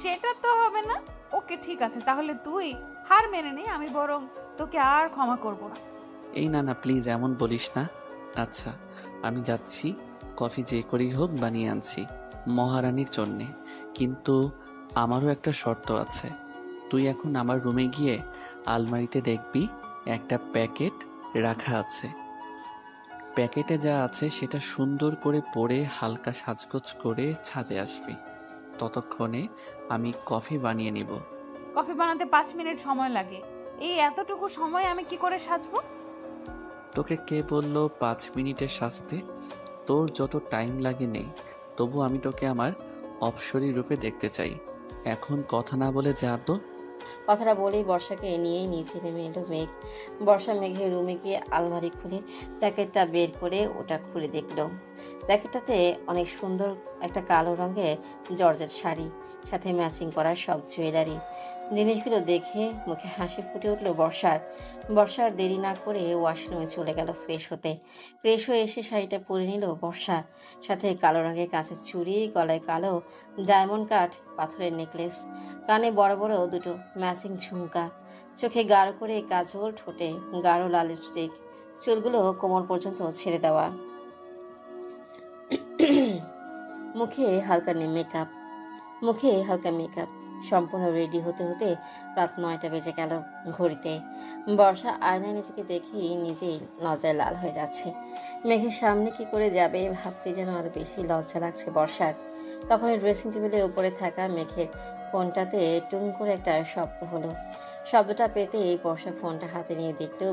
সেটা তো হবে না। ওকে ঠিক আছে, তাহলে তুই হার মেনে নে, আমি বরং তোকে আর ক্ষমা করব না। এই না না প্লিজ, এমন বলিস না। আচ্ছা আমি যাচ্ছি, কফি যে করেই হোক বানিয়ে আনছি মহারানীর জন্যে। কিন্তু আমারও একটা শর্ত আছে। তুই এখন আমার রুমে গিয়ে আলমারিতে দেখবি একটা প্যাকেট রাখা আছে। প্যাকেটে যা আছে সেটা সুন্দর করে পরে হালকা সাজগোজ করে ছাদে আসবি। ততক্ষণে আমি কফি বানিয়ে নিব। কফি বানাতে 5 মিনিট সময় লাগে। এই এতটুকু সময় আমি কি করে সাজবো? তোকে কে বললো 5 মিনিটে সাজতে? তোর যত টাইম লাগে নেই, তবু আমি তোকে আমার অপসরী রূপে দেখতে চাই। এখন কথা না বলে যা তো। কথাটা বলেই বর্ষাকে নিয়েই নিচে নেমে এলো মেঘ। বর্ষা মেঘের রুমে গিয়ে আলমারি খুলে প্যাকেটটা বের করে ওটা খুলে দেখলো। প্যাকেটটাতে অনেক সুন্দর একটা কালো রঙের জর্জেট শাড়ি, সাথে ম্যাচিং করা সব জুয়েলারি। জিনিসগুলো দেখে মুখে হাসি ফুটে উঠলো বর্ষার। বর্ষার দেরি না করে ওয়াশরুমে চলে গেল ফ্রেশ হতে। ফ্রেশ হয়ে এসে শাড়িটা পরে নিল বর্ষা, সাথে কালো রঙের কাঁচের চুড়ি, গলায় কালো ডায়মন্ড কাট পাথরের নেকলেস, কানে বড় বড় দুটো ম্যাচিং ঝুমকা, চোখে গাঢ় করে কাজল, ঠোঁটে গাঢ় লাল লিপস্টিক, চুলগুলো কোমর পর্যন্ত ছেড়ে দেওয়া, মুখে হালকা মেকআপ। সম্পূর্ণ রেডি হতে হতে রাত 9টা বেজে গেল ঘড়িতে। বর্ষা আয়নায় নিজেকে দেখেই নিজেই লজ্জায় লাল হয়ে যাচ্ছে। মেঘের সামনে কি করে যাবে ভাবতে যেন আরো বেশি লজ্জা লাগছে বর্ষার। তখন ড্রেসিং টেবিলের উপরে থাকা মেঘের ফোনটাতে টুং করে একটা শব্দ হলো। শব্দটা পেতেই বর্ষা ফোনটা হাতে নিয়ে দেখলো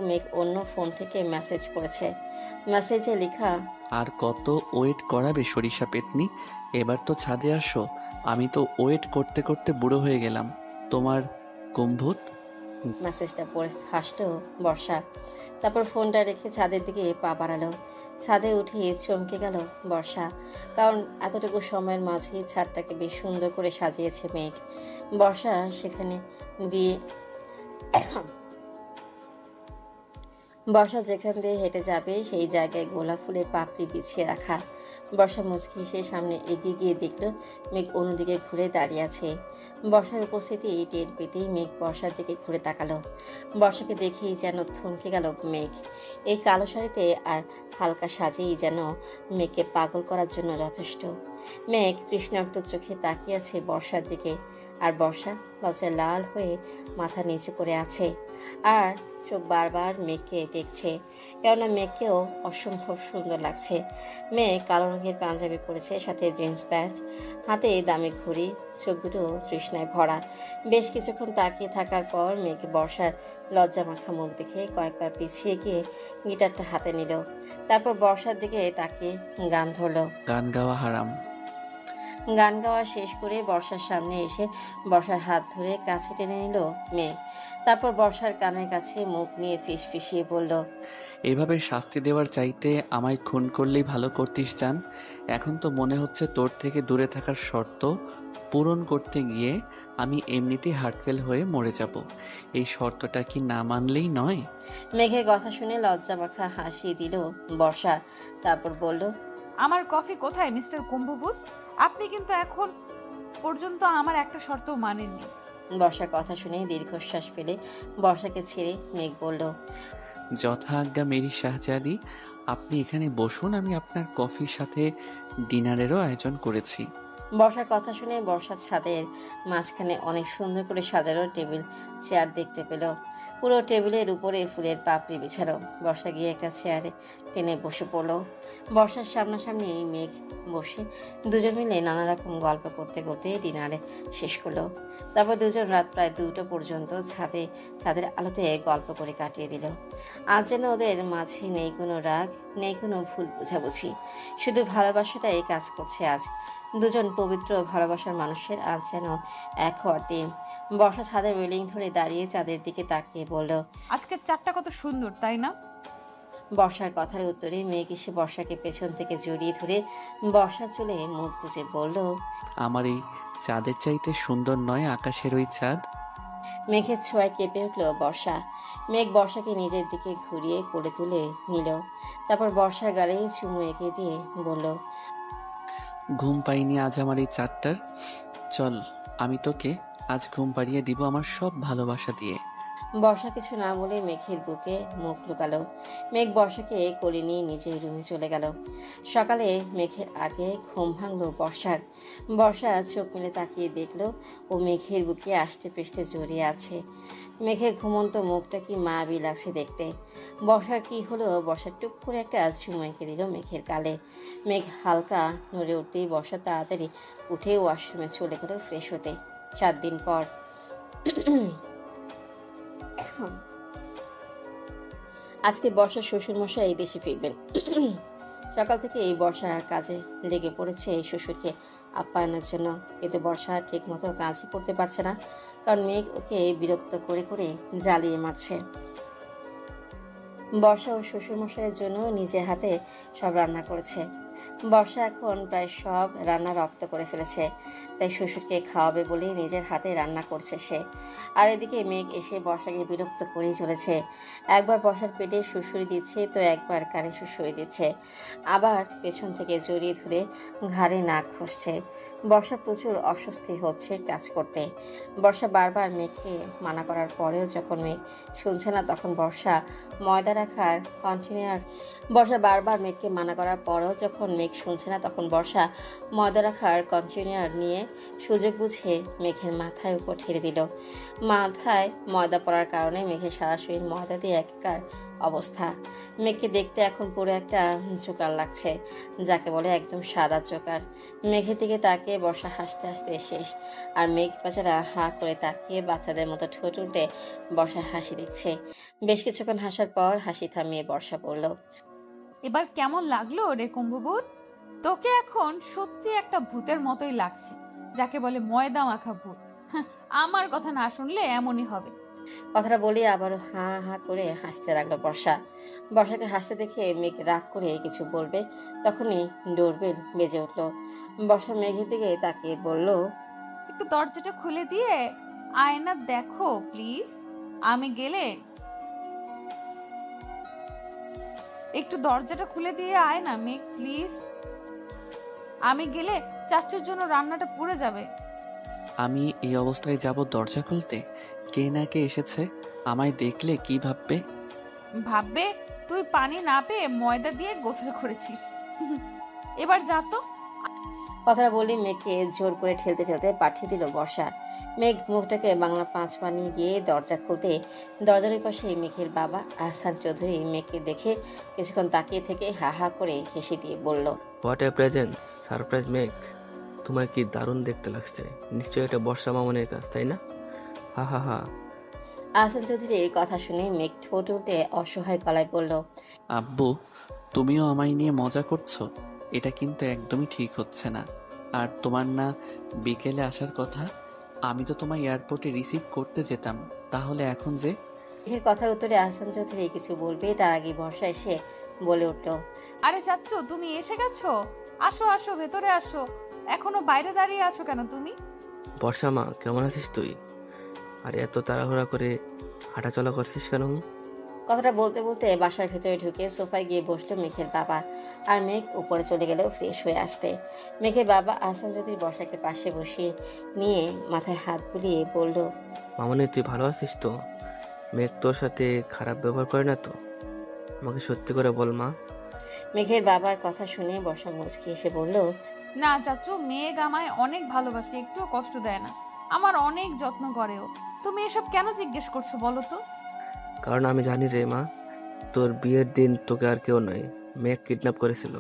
মেঘ অন্য ফোন থেকে মেসেজ করেছে। মেসেজে লেখা, আর কত ওয়েট করাবে সরিষা পেতনি, এবার তো ছাদে আসো। আমি তো ওয়েট করতে করতে বুড়ো হয়ে গেলাম তোমার কুম্ভূত। মেসেজটা পড়ে হাসলো বর্ষা। তারপর ফোনটা রেখে ছাদের দিকে পা বাড়ালো। ছাদে উঠে চমকে গেল বর্ষা, কারণ এতটুকু সময়ের মাঝে ছাদটাকে বেশ সুন্দর করে সাজিয়েছে মেঘ। বর্ষা যেখান দিয়ে হেঁটে যাবে সেই জায়গায় গোলাপ ফুলের পাপড়ি বিছিয়ে রাখা। বর্ষা মুচকি এসে সামনে এগিয়ে গিয়ে দেখলো মেঘ অন্যদিকে ঘুরে দাঁড়িয়ে আছে। বর্ষার উপস্থিতি টের পেতেই মেঘ বর্ষার দিকে ঘুরে তাকালো। বর্ষাকে দেখেই যেন থমকে গেল মেঘ। এই কালো শাড়িতে আর হালকা সাজেই যেন মেঘকে পাগল করার জন্য যথেষ্ট। মেঘ তৃষ্ণার্ত চোখে তাকিয়ে আছে বর্ষার দিকে, আর বর্ষা লজ্জায় লাল হয়ে মাথা নিচু করে আছে আর চোখ বারবার মেঘকে দেখছে, কেননা মেঘকেও অসম্ভব সুন্দর লাগছে। মেঘ কালো রঙের পাঞ্জাবি পরেছে, সাথে জিন্স প্যান্ট, হাতে দামি ঘড়ি, চোখ দুটো তৃষ্ণায় ভরা। বেশ কিছুক্ষণ তাকিয়ে থাকার পর মেঘ বর্ষার লজ্জা মাখা মুখ দেখে কয়েকবার পিছিয়ে গিয়ে গিটারটা হাতে নিল। তারপর বর্ষার দিকে তাকিয়ে গান ধরলো। গান গাওয়া হারাম। গান গাওয়া শেষ করে বর্ষার সামনে এসে বর্ষার হাত ধরে কাছে টেনে নিল মেঘ। তারপর বর্ষার কানের কাছে মুখ নিয়ে ফিসফিসিয়ে বলল, এভাবে শাস্তি দেওয়ার চাইতে আমায় খুন করলেই ভালো করতিস জান। এখন তো মনে হচ্ছে তোর থেকে দূরে থাকার শর্ত পূরণ করতে গিয়ে আমি এমনিতেই হার্টফেল হয়ে মরে যাব। এই শর্তটা কি না মানলেই নয়? মেঘের কথা শুনে লজ্জা মাখা হাসি দিল বর্ষা। তারপর বলল, আমার কফি কোথায় মিস্টার কুম্ভভূত? আপনি কিন্তু এখন পর্যন্ত আমার একটা শর্তও মানেননি। বর্ষার কথা শুনে দীর্ঘশ্বাস ফেলে বর্ষাকে ছেড়ে মেঘ বলল, যথা আজ্ঞা মেরি শাহজাদি, আপনি এখানে বসুন, আমি আপনার কফির সাথে ডিনারেরও আয়োজন করেছি। বর্ষার কথা শুনে বর্ষা ছাদের মাঝখানে অনেক সুন্দর করে সাজানো টেবিল চেয়ার দেখতে পেল। পুরো টেবিলের উপরে ফুলের পাপড়ি বিছানো। বর্ষা গিয়ে একটা চেয়ারে টেনে বসে পড়ল। বর্ষার সামনাসামনি মেঘ বসে দুজন মিলে নানা রকম গল্প করতে করতে ডিনারে শেষ করলো। তারপর দুজন রাত প্রায় 2টা পর্যন্ত ছাদের আলোতে গল্প করে কাটিয়ে দিল। আজ যেন ওদের মাঝে নেই কোনো রাগ, নেই কোনো ভুল বোঝাবুঝি, শুধু ভালোবাসাটাই কাজ করছে আজ। দুজন পবিত্র ভালোবাসার মানুষের আজ যেন এক হওয়ার দিন। বর্ষা ছাদের রেলিং ধরে দাঁড়িয়ে চাঁদের দিকে তাকিয়ে বলল, আজকের চাঁদটা কত সুন্দর, তাই না? বর্ষার কথার উত্তরে মেঘ এসে বর্ষাকে পেছন থেকে জড়িয়ে ধরে বর্ষার চুলে মুখ গুজে বলল, আমার এই চাঁদের চাইতে সুন্দর নয় আকাশের ওই চাঁদ? মেঘের ছোঁয়ায় কেঁপে উঠল বর্ষা। মেঘ বর্ষাকে নিজের দিকে ঘুরিয়ে কোলে তুলে নিল। তারপর বর্ষার গালে চুমু এঁকে দিয়ে বলল, ঘুম পাইনি আজ আমার এই চাঁদটার। চল, আমি তোকে আজ ঘুম পাড়িয়ে দিব আমার সব ভালোবাসা দিয়ে। বর্ষা কিছু না বলে মেঘের বুকে মুখ লুকালো। মেঘ বর্ষাকে কোলে নিয়ে নিজের রুমে চলে গেল। সকালে মেঘের আগে ঘুম ভাঙলো বর্ষার। বর্ষা চোখ মেলে তাকিয়ে দেখলো ও মেঘের বুকে আষ্টে পৃষ্ঠে জড়িয়ে আছে। মেঘের ঘুমন্ত মুখটা কি মায়াবী লাগছে দেখতে। বর্ষার কি হলো, বর্ষা টুক করে একটা চুমু এঁকে দিল মেঘের গালে। মেঘ হালকা নড়ে উঠতেই বর্ষা তাড়াতাড়ি উঠে ওয়াশরুমে চলে গেল ফ্রেশ হতে। 7 দিন পর আজকে বর্ষার শ্বশুরমশাই দেশে ফিরবেন। সকাল থেকে এই বর্ষা কাজে লেগে পড়েছে শ্বশুরকে আপ্যায়নের জন্য, কিন্তু বর্ষা ঠিক মতো কাজই করতে পারছে না, কারণ মেঘ ওকে বিরক্ত করে করে জ্বালিয়ে মারছে। বর্ষা ও শ্বশুরমশাইয়ের জন্য নিজে হাতে সব রান্না করেছে। বর্ষা এখন প্রায় সব রান্না রপ্ত করে ফেলেছে, তাই শ্বশুরকে খাওয়াবে বলেই নিজের হাতে রান্না করছে সে। আর এদিকে মেঘ এসে বর্ষাকে বিরক্ত করেই চলেছে। একবার বর্ষার পেটে সুড়সুড়ি দিচ্ছে, তো একবার কানে সুড়সুড়ি দিচ্ছে, আবার পেছন থেকে জড়িয়ে ধরে ঘাড়ে নাক ঘষছে। বর্ষা প্রচুর অস্বস্তি হচ্ছে কাজ করতে। বর্ষা বারবার মেঘকে মানা করার পরেও যখন মেঘ শুনছে না, তখন বর্ষা ময়দা রাখার কন্টেনার বর্ষা বারবার মেঘকে মানা করার পরেও যখন মেঘ শুনছে না, তখন বর্ষা ময়দা রাখার কন্টেনার নিয়ে সুযোগ বুঝে মেঘের মাথায় উপর ঠেলে দিল। মাথায় ময়দা পড়ার কারণে মেঘের সারা শরীর ময়দা দিয়ে একাকার অবস্থা। মেঘকে দেখতে এখন পুরো একটা জোকার লাগছে, যাকে বলে একদম সাদা জোকার। মেঘের দিকে তাকিয়ে বর্ষা হাসতে হাসতে শেষ। আর মেঘ বাচ্চারা হা করে তাকিয়ে বাচ্চাদের মতো ঠোঁট উল্টে বর্ষার হাসি দেখছে। বেশ কিছুক্ষণ হাসার পর হাসি থামিয়ে বর্ষা বলল, এবার কেমন লাগলো রে কুম্ভভূত? তোকে এখন সত্যি একটা ভূতের মতোই লাগছে, যাকে বলে ময়দা মাখা ভূত। আমার কথা না শুনলে এমনই হবে। কথাটা বলে আবার হা হা করে হাসতে লাগলো বর্ষা। বর্ষাকে হাসতে দেখে মেঘ রাগ করে কিছু বলবে, তখনই ডোরবেল বেজে উঠলো। বর্ষা মেঘের দিকে তাকিয়ে বলল, একটু দরজাটা খুলে দিয়ে আয়না দেখো প্লিজ। আমি গেলে একটু দরজাটা খুলে দিয়ে আয় না মেঘ প্লিজ। আমি গেলে চাচুর জন্য রান্নাটা পুড়ে যাবে। আমি এই অবস্থায় যাব দরজা খুলতে? কে না কে এসেছে, আমায় দেখলে কি ভাববে? ভাববে তুই পানি না পেয়ে ময়দা দিয়ে গোসল করেছিস। এবার যা তো। কথাটা বলে মেঘকে জোর করে ঠেলতে ঠেলতে পাঠিয়ে দিল বর্ষা। মেঘ মুখটাকে বাংলা 5 বানিয়ে গিয়ে দরজা খুলতে, দরজার পাশে মেঘের বাবা আহসান চৌধুরী মেঘকে দেখে কিছুক্ষণ তাকিয়ে থেকে হা হা করে হেসে দিয়ে বলল, what a presence, surprise make. তোমায় কি দারুণ দেখতে লাগছে। নিশ্চয়ই এটা বর্ষা মামনের কাজ, তাই না? হা হা হা। আহসান চৌধুরীর কথা শুনে মেঘ ঠোঁট উল্টে অসহায় গলায় বলল, আব্বু, তুমিও আমায় নিয়ে মজা করছো? এটা কিন্তু একদমই ঠিক হচ্ছে না। আর তোমার না বিকেলে আসার কথা? আমি তো তোমায় এয়ারপোর্টে রিসিভ করতে যেতাম, তাহলে এখন যে? মেঘের কথার উত্তরে আহসান চৌধুরী কিছু বলবে তার আগে বর্ষা এসে বলে উঠল, আরে চাচ্চু, তুমি এসে গেছো? আসো আসো, ভেতরে আসো। এখনো বাইরে দাঁড়িয়ে আছো কেন তুমি? বর্ষা মা, কেমন আছিস তুই? আর এত তাড়াহুড়া করে হাঁটাচলা করছিস কেন? কথাটা বলতে বলতে বাসার ভেতরে ঢুকে সোফায় গিয়ে বসলো মেঘের বাবা। আর মেঘ উপরে চলে গেল ফ্রেশ হয়ে আসতে। মেঘের বাবা আহসান চৌধুরী বর্ষাকে পাশে বসিয়ে নিয়ে মাথায় হাত বুলিয়ে বলল, মামনি, তুই ভালো আছিস তো? মেঘ তোর সাথে খারাপ ব্যবহার করে না তো? আমাকে সত্যি করে বল মা। মেঘের বাবার কথা শুনে বর্ষা মুচকি এসে বলল, না চাচু, মেঘ আমায় অনেক ভালোবাসে, একটুও কষ্ট দেয় না, আমার অনেক যত্ন করেও। তুমি এসব কেন জিজ্ঞেস করছো বলো তো? কারণ আমি জানি রে মা, তোর বিয়ের দিন তোকে আর কেউ নয়, মেঘ কিডন্যাপ করেছিল।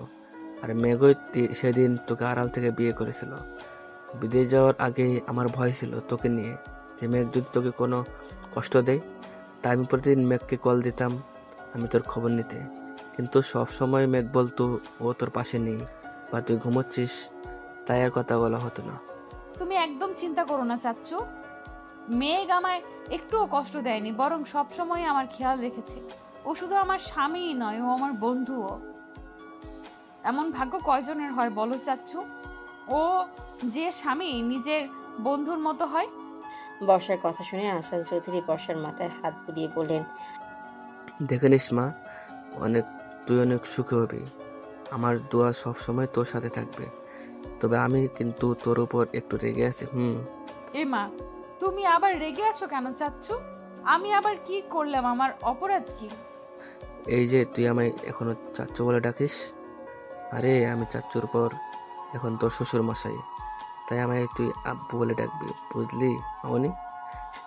আর মেঘই সেদিন তোকে আড়াল থেকে বিয়ে করেছিল। বিদেশ যাওয়ার আগে আমার ভয় ছিল তোকে নিয়ে, যে মেঘ যদি তোকে কোনো কষ্ট দেয়। তাই আমি প্রতিদিন মেঘকে কল দিতাম আমি তোর খবর নিতে। কিন্তু সব সময় মেঘ বলতো ও তোর পাশে নেই বা তুই ঘুমোচ্ছিস, তাই আর কথা বলা হতো না। তুমি একদম চিন্তা করো না চাচ্চু, মেঘ আমায় একটুও কষ্ট দেয়নি, বরং সব সময় আমার খেয়াল রেখেছে। ও শুধু আমার স্বামীই নয়, ও আমার বন্ধুও। এমন ভাগ্য কয়জনের হয় বলো চাচ্চু? ও যে স্বামী নিজের বন্ধুর মতো হয়। বর্ষার কথা শুনে আহসান চৌধুরী বর্ষার মাথায় হাত বুলিয়ে বললেন, দেখে নিস মা, তুই অনেক সুখী হবি। আমার দোয়া সব সময় তোর সাথে থাকবে। তবে আমি কিন্তু তোর উপর একটু রেগে আছি। এ মা, তুমি আবার রেগে আছো কেন চাচ্চু? আমি আবার কি করলাম? আমার অপরাধ কি? এই যে তুই আমায় এখনো চাচ্চু বলে ডাকিস। আরে আমি চাচ্চুর পর এখন তোর শ্বশুর মশাই, তাই আমায় তুই আব্বু বলে ডাকবি, বুঝলি মামনি?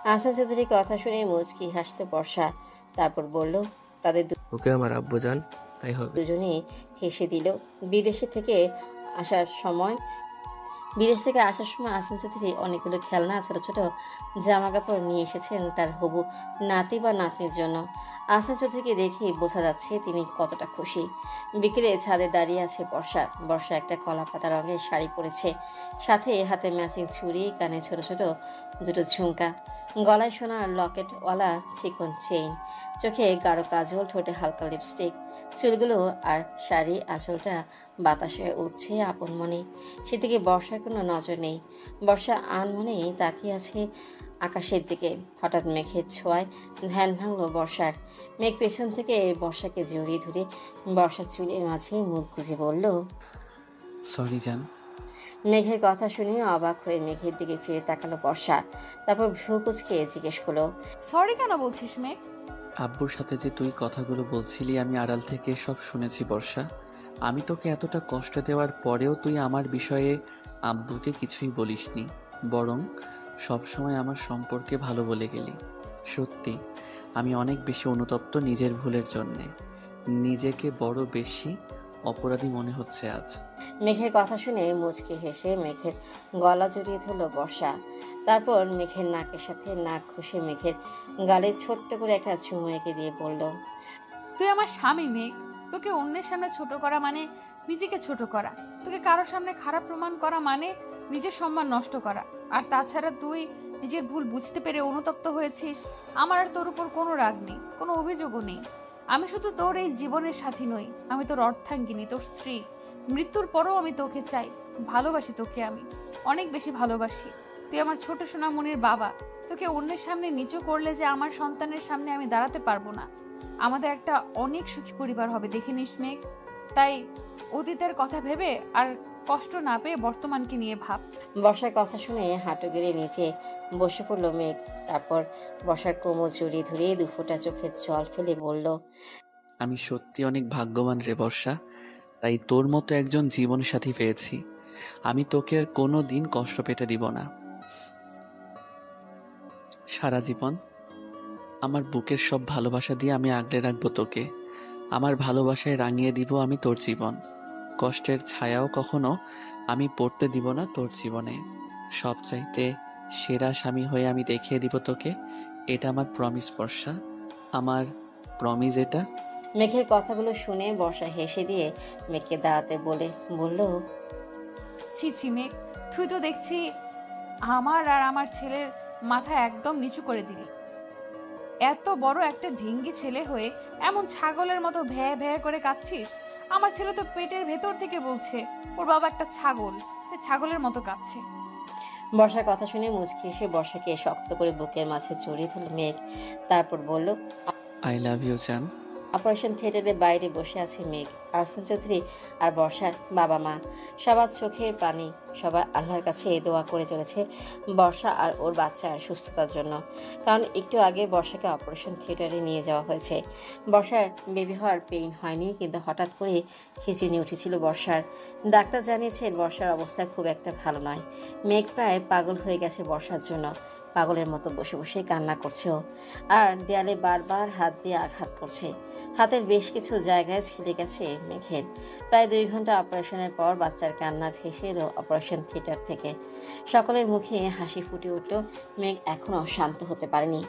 আহসান চৌধুরীর কথা শুনে মুচকি হাসলো বর্ষা। তারপর বলল, তাদের ওকে আমার আব্বু জান, তাই হবে। দুজনেই হেসে দিল। বিদেশে থেকে আসার সময় বিদেশ থেকে আসার সময় আহসান চৌধুরী অনেকগুলো খেলনা, ছোট ছোট জামা কাপড় নিয়ে এসেছেন তার হবু নাতি বা নাতনির জন্য। আহসান চৌধুরীকে দেখে বোঝা যাচ্ছে তিনি কতটা খুশি। বিকেলে ছাদে দাঁড়িয়ে আছে বর্ষা। বর্ষা একটা কলা পাতা রঙের শাড়ি পরেছে, সাথে হাতে ম্যাচিং ছুরি, কানে ছোট ছোট দুটো ঝুমকা, গলায় সোনার লকেটওয়ালা চিকন চেইন, চোখে গাঢ় কাজল, ঠোঁটে হালকা লিপস্টিক, চুলগুলো আর শাড়ি আঁচলটা বাতাসে উঠছে আপন মনে। সেদিকে বর্ষার কোনো নজর নেই। বর্ষা আনমনে তাকিয়ে আছে আকাশের দিকে। হঠাৎ মেঘের ছোঁয়ায় ধ্যান ভাঙল বর্ষার। মেঘ পেছন থেকে বর্ষাকে জড়িয়ে ধরে বর্ষার চুলের মাঝে মুখ গুজে বলল, সরি জান। মেঘের কথা শুনে অবাক হয়ে মেঘের দিকে ফিরে তাকালো বর্ষা। তারপর ভ্রু কুচকে জিজ্ঞেস করলো, সরি কেন বলছিস মেঘ? আব্বুর সাথে যে তুই কথাগুলো বলছিলি আমি আড়াল থেকে সব শুনেছি বর্ষা। আমি তোকে এতটা কষ্ট দেওয়ার পরেও তুই আমার বিষয়ে আব্বুকে কিছুই বলিসনি, বরং সবসময় আমার সম্পর্কে ভালো বলে গেলি। সত্যি আমি অনেক বেশি অনুতপ্ত নিজের ভুলের জন্যে। নিজেকে বড় বেশি অপরাধী মনে হচ্ছে আজ। মেঘের কথা শুনে মুচকি হেসে মেঘের গলা জড়িয়ে ধরল বর্ষা। তারপর মেঘের নাকের সাথে নাক ঘষে মেঘের গালে ছোট্ট করে একটা চুমু এঁকে দিয়ে বলল, তুই আমার স্বামী মেঘ। তোকে অন্যের সামনে ছোট করা মানে নিজেকে ছোট করা। তোকে কারোর সামনে খারাপ প্রমাণ করা মানে নিজের সম্মান নষ্ট করা। আর তাছাড়া তুই নিজের ভুল বুঝতে পেরে অনুতপ্ত হয়েছিস। আমার আর তোর উপর কোনো রাগ নেই, কোনো অভিযোগও নেই। আমি শুধু তোর এই জীবনের সাথী নই, আমি তোর অর্ধাঙ্গিনী, তোর স্ত্রী। মৃত্যুর পরও আমি তোকে চাই, ভালোবাসি তোকে, আমি অনেক বেশি ভালোবাসি। তুই আমার ছোট সোনামণির বাবা। তোকে অন্যের সামনে নিচু করলে যে আমার সন্তানের সামনে আমি দাঁড়াতে পারবো না। আমাদের একটা অনেক সুখী পরিবার হবে, দেখে নিস মেঘ। তাই অতীতের কথা ভেবে আর কষ্ট না পেয়ে বর্তমানকে নিয়ে ভাব। বর্ষার কথা শুনে হাঁটু গেড়ে নিচে বসে পড়ল মেঘ। তারপর বর্ষার কোমর জড়িয়ে ধরে দুফোঁটা চোখের জল ফেলে বলল, আমি সত্যি অনেক ভাগ্যবান রে বর্ষা, তাই তোর মতো একজন জীবনসাথী পেয়েছি। আমি তোকে আর কোনো দিন কষ্ট পেতে দিব না। সারা জীবন আমার বুকের সব ভালোবাসা দিয়ে আমি আগলে রাখবো তোকে। আমার ভালোবাসায় রাঙিয়ে দিব আমি তোর জীবন। কষ্টের ছায়াও কখনো আমি পড়তে দিব না তোর জীবনে। সবচাইতে সেরা স্বামী হয়ে আমি দেখিয়ে দিব তোকে। এটা আমার প্রমিস বর্ষা, আমার প্রমিস এটা। মেঘের কথাগুলো শুনে বর্ষা হেসে দিয়ে মেঘকে দাঁড়াতে বলল, ছি ছি মেঘ, তুই তো দেখছি আমার আর আমার ছেলের মাথা একদম নিচু করে দিলি। এত বড় একটা ঢিঙ্গি ছেলে হয়ে এমন ছাগলের মতো ভ্যাঁ ভ্যাঁ করে কাঁদছিস। আমার ছেলে তো পেটের ভেতর থেকে বলছে ওর বাবা একটা ছাগল, সে ছাগলের মতো কাঁদছে। বর্ষার কথা শুনে মুচকি এসে বর্ষাকে শক্ত করে বুকের মাঝে জড়িয়ে ধরল মেঘ। তারপর বলল, আই লাভ ইউ জান। অপারেশন থিয়েটারের বাইরে বসে আছে মেঘ, আহসান চৌধুরী আর বর্ষার বাবা মা। সবার চোখের পানি, সবার আল্লাহর কাছে দোয়া করে চলেছে বর্ষা আর ওর বাচ্চার সুস্থতার জন্য। কারণ একটু আগে বর্ষাকে অপারেশন থিয়েটারে নিয়ে যাওয়া হয়েছে। বর্ষার বেবি হওয়ার পেইন হয়নি, কিন্তু হঠাৎ করে খিঁচুনি উঠেছিল বর্ষার। ডাক্তার জানিয়েছেন বর্ষার অবস্থা খুব একটা ভালো নয়। মেঘ প্রায় পাগল হয়ে গেছে বর্ষার জন্য। পাগলের মতো বসে বসে কান্না করছে ও, আর দেয়ালে বারবার হাত দিয়ে আঘাত করছে। হাতের বেশ কিছু জায়গায় ছিঁড়ে গেছে মেঘের। প্রায় 2 ঘন্টা অপারেশনের পর বাচ্চার কান্না ভেসে এলো অপারেশন থিয়েটার থেকে। সকলের মুখে হাসি ফুটে উঠল। মেঘ এখনো শান্ত হতে পারেনি।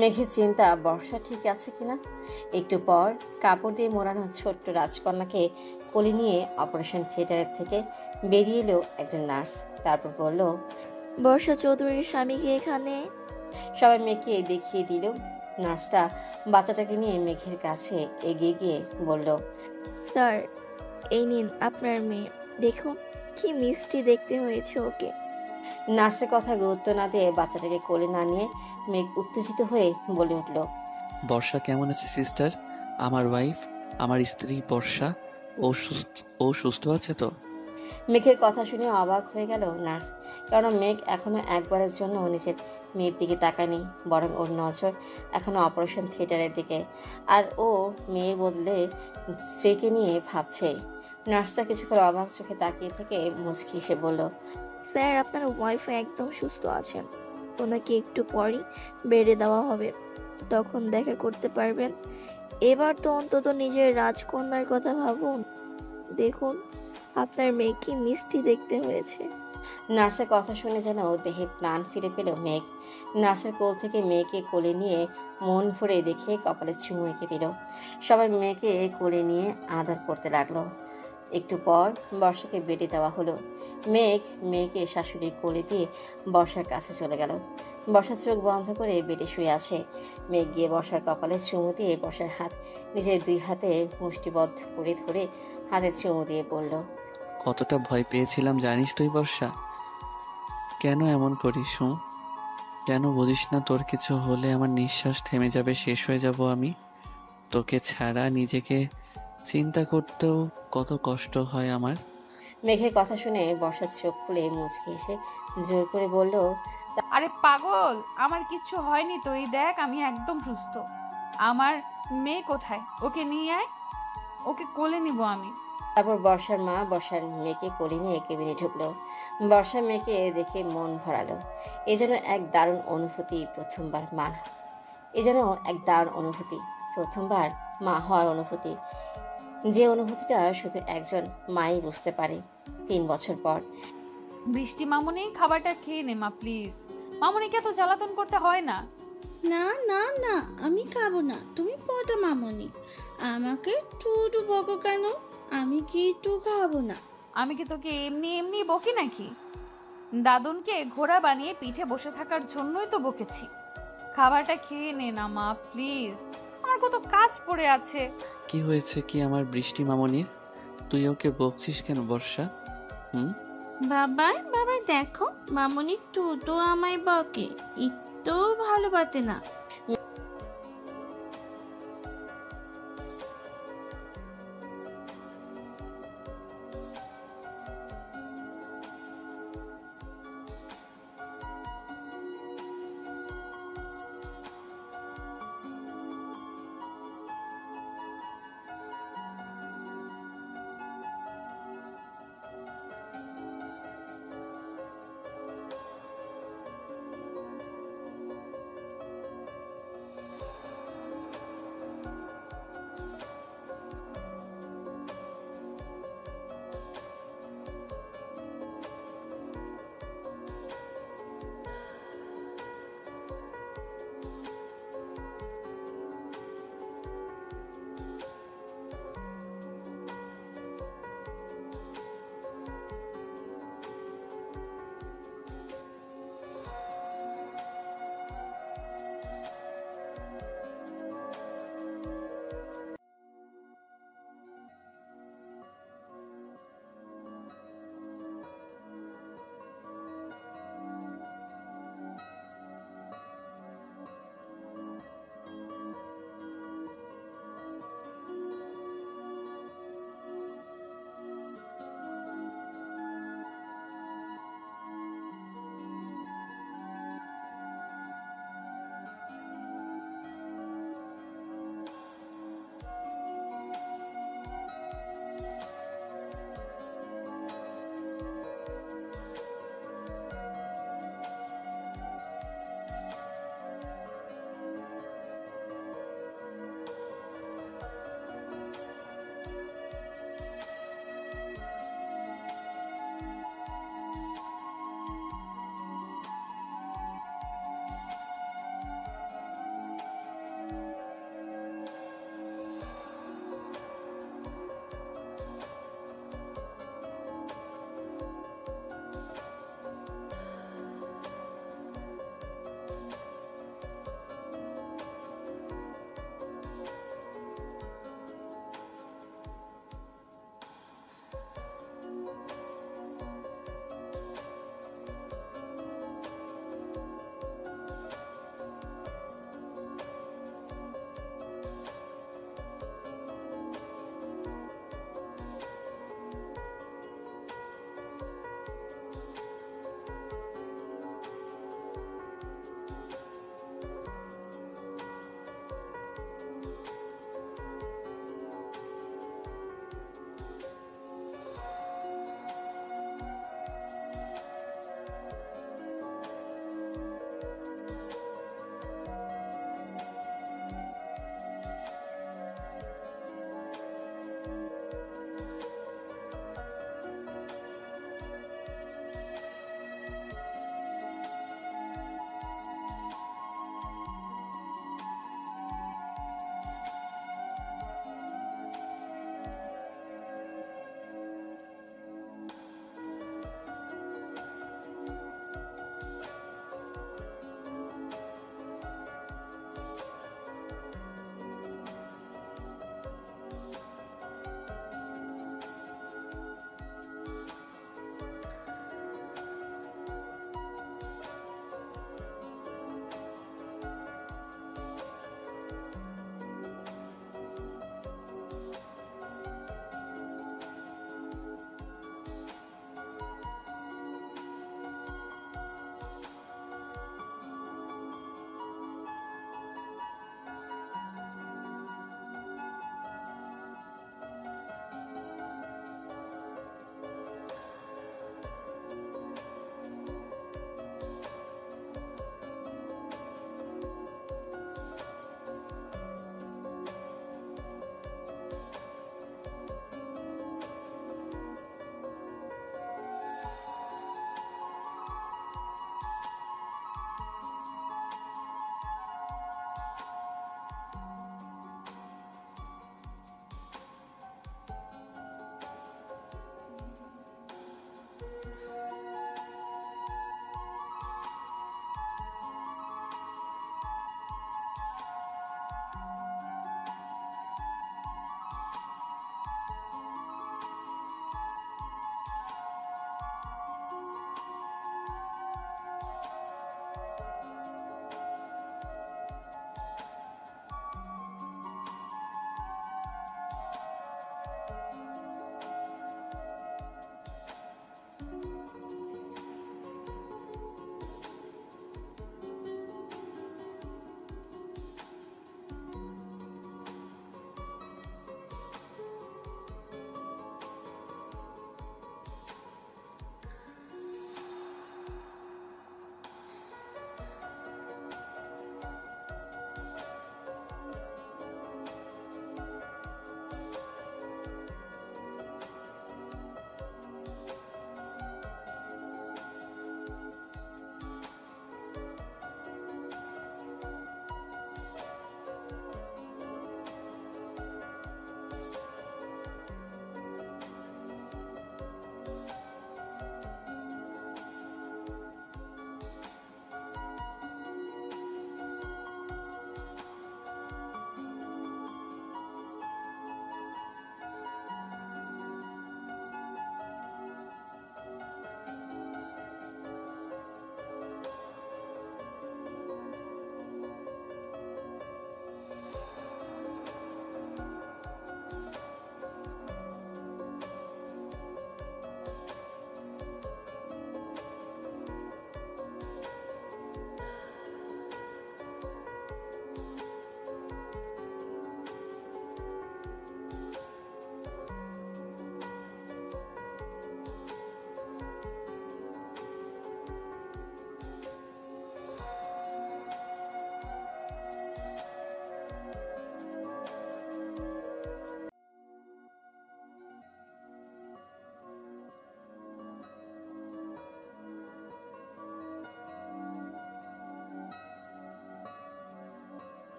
মেঘের চিন্তা বর্ষা ঠিক আছে কিনা। একটু পর কাপড় দিয়ে মোড়ানো ছোট্ট রাজকন্যাকে কোলে নিয়ে অপারেশন থিয়েটারের থেকে বেরিয়ে এলো একজন নার্স। তারপর বলল, বর্ষা চৌধুরীর স্বামীকে এখানে। সবাই মেঘকে দেখিয়ে দিল। নার্সটা বাচ্চাটাকে নিয়ে মেঘের কাছে এগিয়ে গিয়ে বলল, স্যার, এই নিন আপনার মেয়ে, দেখুন কি মিষ্টি দেখতে হয়েছে ওকে। নার্সের কথা গুরুত্ব না দিয়ে বাচ্চাটাকে কোলে না নিয়ে মেঘ উত্তেজিত হয়ে বলে উঠল, বর্ষা কেমন আছে সিস্টার? আমার ওয়াইফ, আমার স্ত্রী বর্ষা, ও সুস্থ আছে তো? মেঘের কথা শুনে অবাক হয়ে গেল নার্স। কারণ মেঘ এখনো একবারের জন্য নিজের মেয়ের দিকে তাকায়নি, বরং ওর নজর এখনো অপারেশন থিয়েটারের দিকে। আর ও মেয়ের বদলে স্ত্রীকে নিয়ে ভাবছে। নার্সটা কিছুক্ষণ অবাক চোখে তাকিয়ে থেকে মুচকি এসে বলল, স্যার, আপনার ওয়াইফ একদম সুস্থ আছেন। ওনাকে একটু পরই বেড়ে দেওয়া হবে, তখন দেখা করতে পারবেন। এবার তো অন্তত নিজের রাজকন্যার কথা ভাবুন। দেখুন আপনার মেয়ে কি মিষ্টি দেখতে হয়েছে। নার্সের কথা শুনে যেন দেহে প্রাণ ফিরে পেল মেঘ। নার্সের কোল থেকে মেয়েকে কোলে নিয়ে মন ভরে দেখে কপালে চুমু এঁকে দিল। সবাই মেয়েকে কোলে নিয়ে আদর করতে লাগলো। একটু পর বর্ষাকে বেডে দেওয়া হলো। মেয়েকে শাশুড়ির কোলে দিয়ে বর্ষার কাছে চলে গেল। বর্ষা চোখ বন্ধ করে বেডে শুয়ে আছে। মেঘ গিয়ে বর্ষার কপালে চুমু দিয়ে বর্ষার হাত নিজের 2 হাতে মুষ্টিবদ্ধ করে ধরে হাতে চুমু দিয়ে বলল, কতটা ভয় পেয়েছিলাম জানিস তুই বর্ষা? কেন এমন করিস? কেন বুঝিস না তোর কিছু হলে আমার নিঃশ্বাস থেমে যাবে, শেষ হয়ে যাব আমি? তোকে ছাড়া নিজেকে চিন্তা করতেও কত কষ্ট হয় আমার। মেঘের কথা শুনে বর্ষার চোখ খুলে মুচকে এসে জোর করে বলল, আরে পাগল, আমার কিচ্ছু হয়নি তো, এই দেখ আমি একদম সুস্থ। আমার মেয়ে কোথায়? ওকে নিয়ে আয়, ওকে কোলে নিব আমি। তারপর বর্ষার মা বর্ষার মেয়েকে কোলে নিয়ে কেবিনে ঢুকলো। বর্ষার মেয়েকে দেখে মন ভরালো। এ যেন এক দারুণ অনুভূতি, প্রথমবার মা হওয়ার অনুভূতি। যে অনুভূতিটা শুধু একজন মাই বুঝতে পারে 3 বছর পর। বৃষ্টি মামুনি, খাবারটা খেয়ে নে মা প্লিজ। মামুনিকে এত জ্বালাতন করতে হয় না। না না না, আমি খাবো না। তুমি পদা মামনি, আমাকে টুডু বকো কেন? আমি কিন্তু খাবো না। আমি কি তোকে এমনি এমনি বকি নাকি? দাদুনকে ঘোড়া বানিয়ে পিঠে বসে থাকার জন্যই তো বকেছি। খাবারটা খেয়ে নে না মা প্লিজ, আমার কত কাজ পড়ে আছে। কি হয়েছে কি আমার বৃষ্টি মামনির? তুই ওকে বকছিস কেন বর্ষা? বাবাই বাবাই দেখো, মামনি টুডু আমায় বকে, একটু ভালো বাতে না।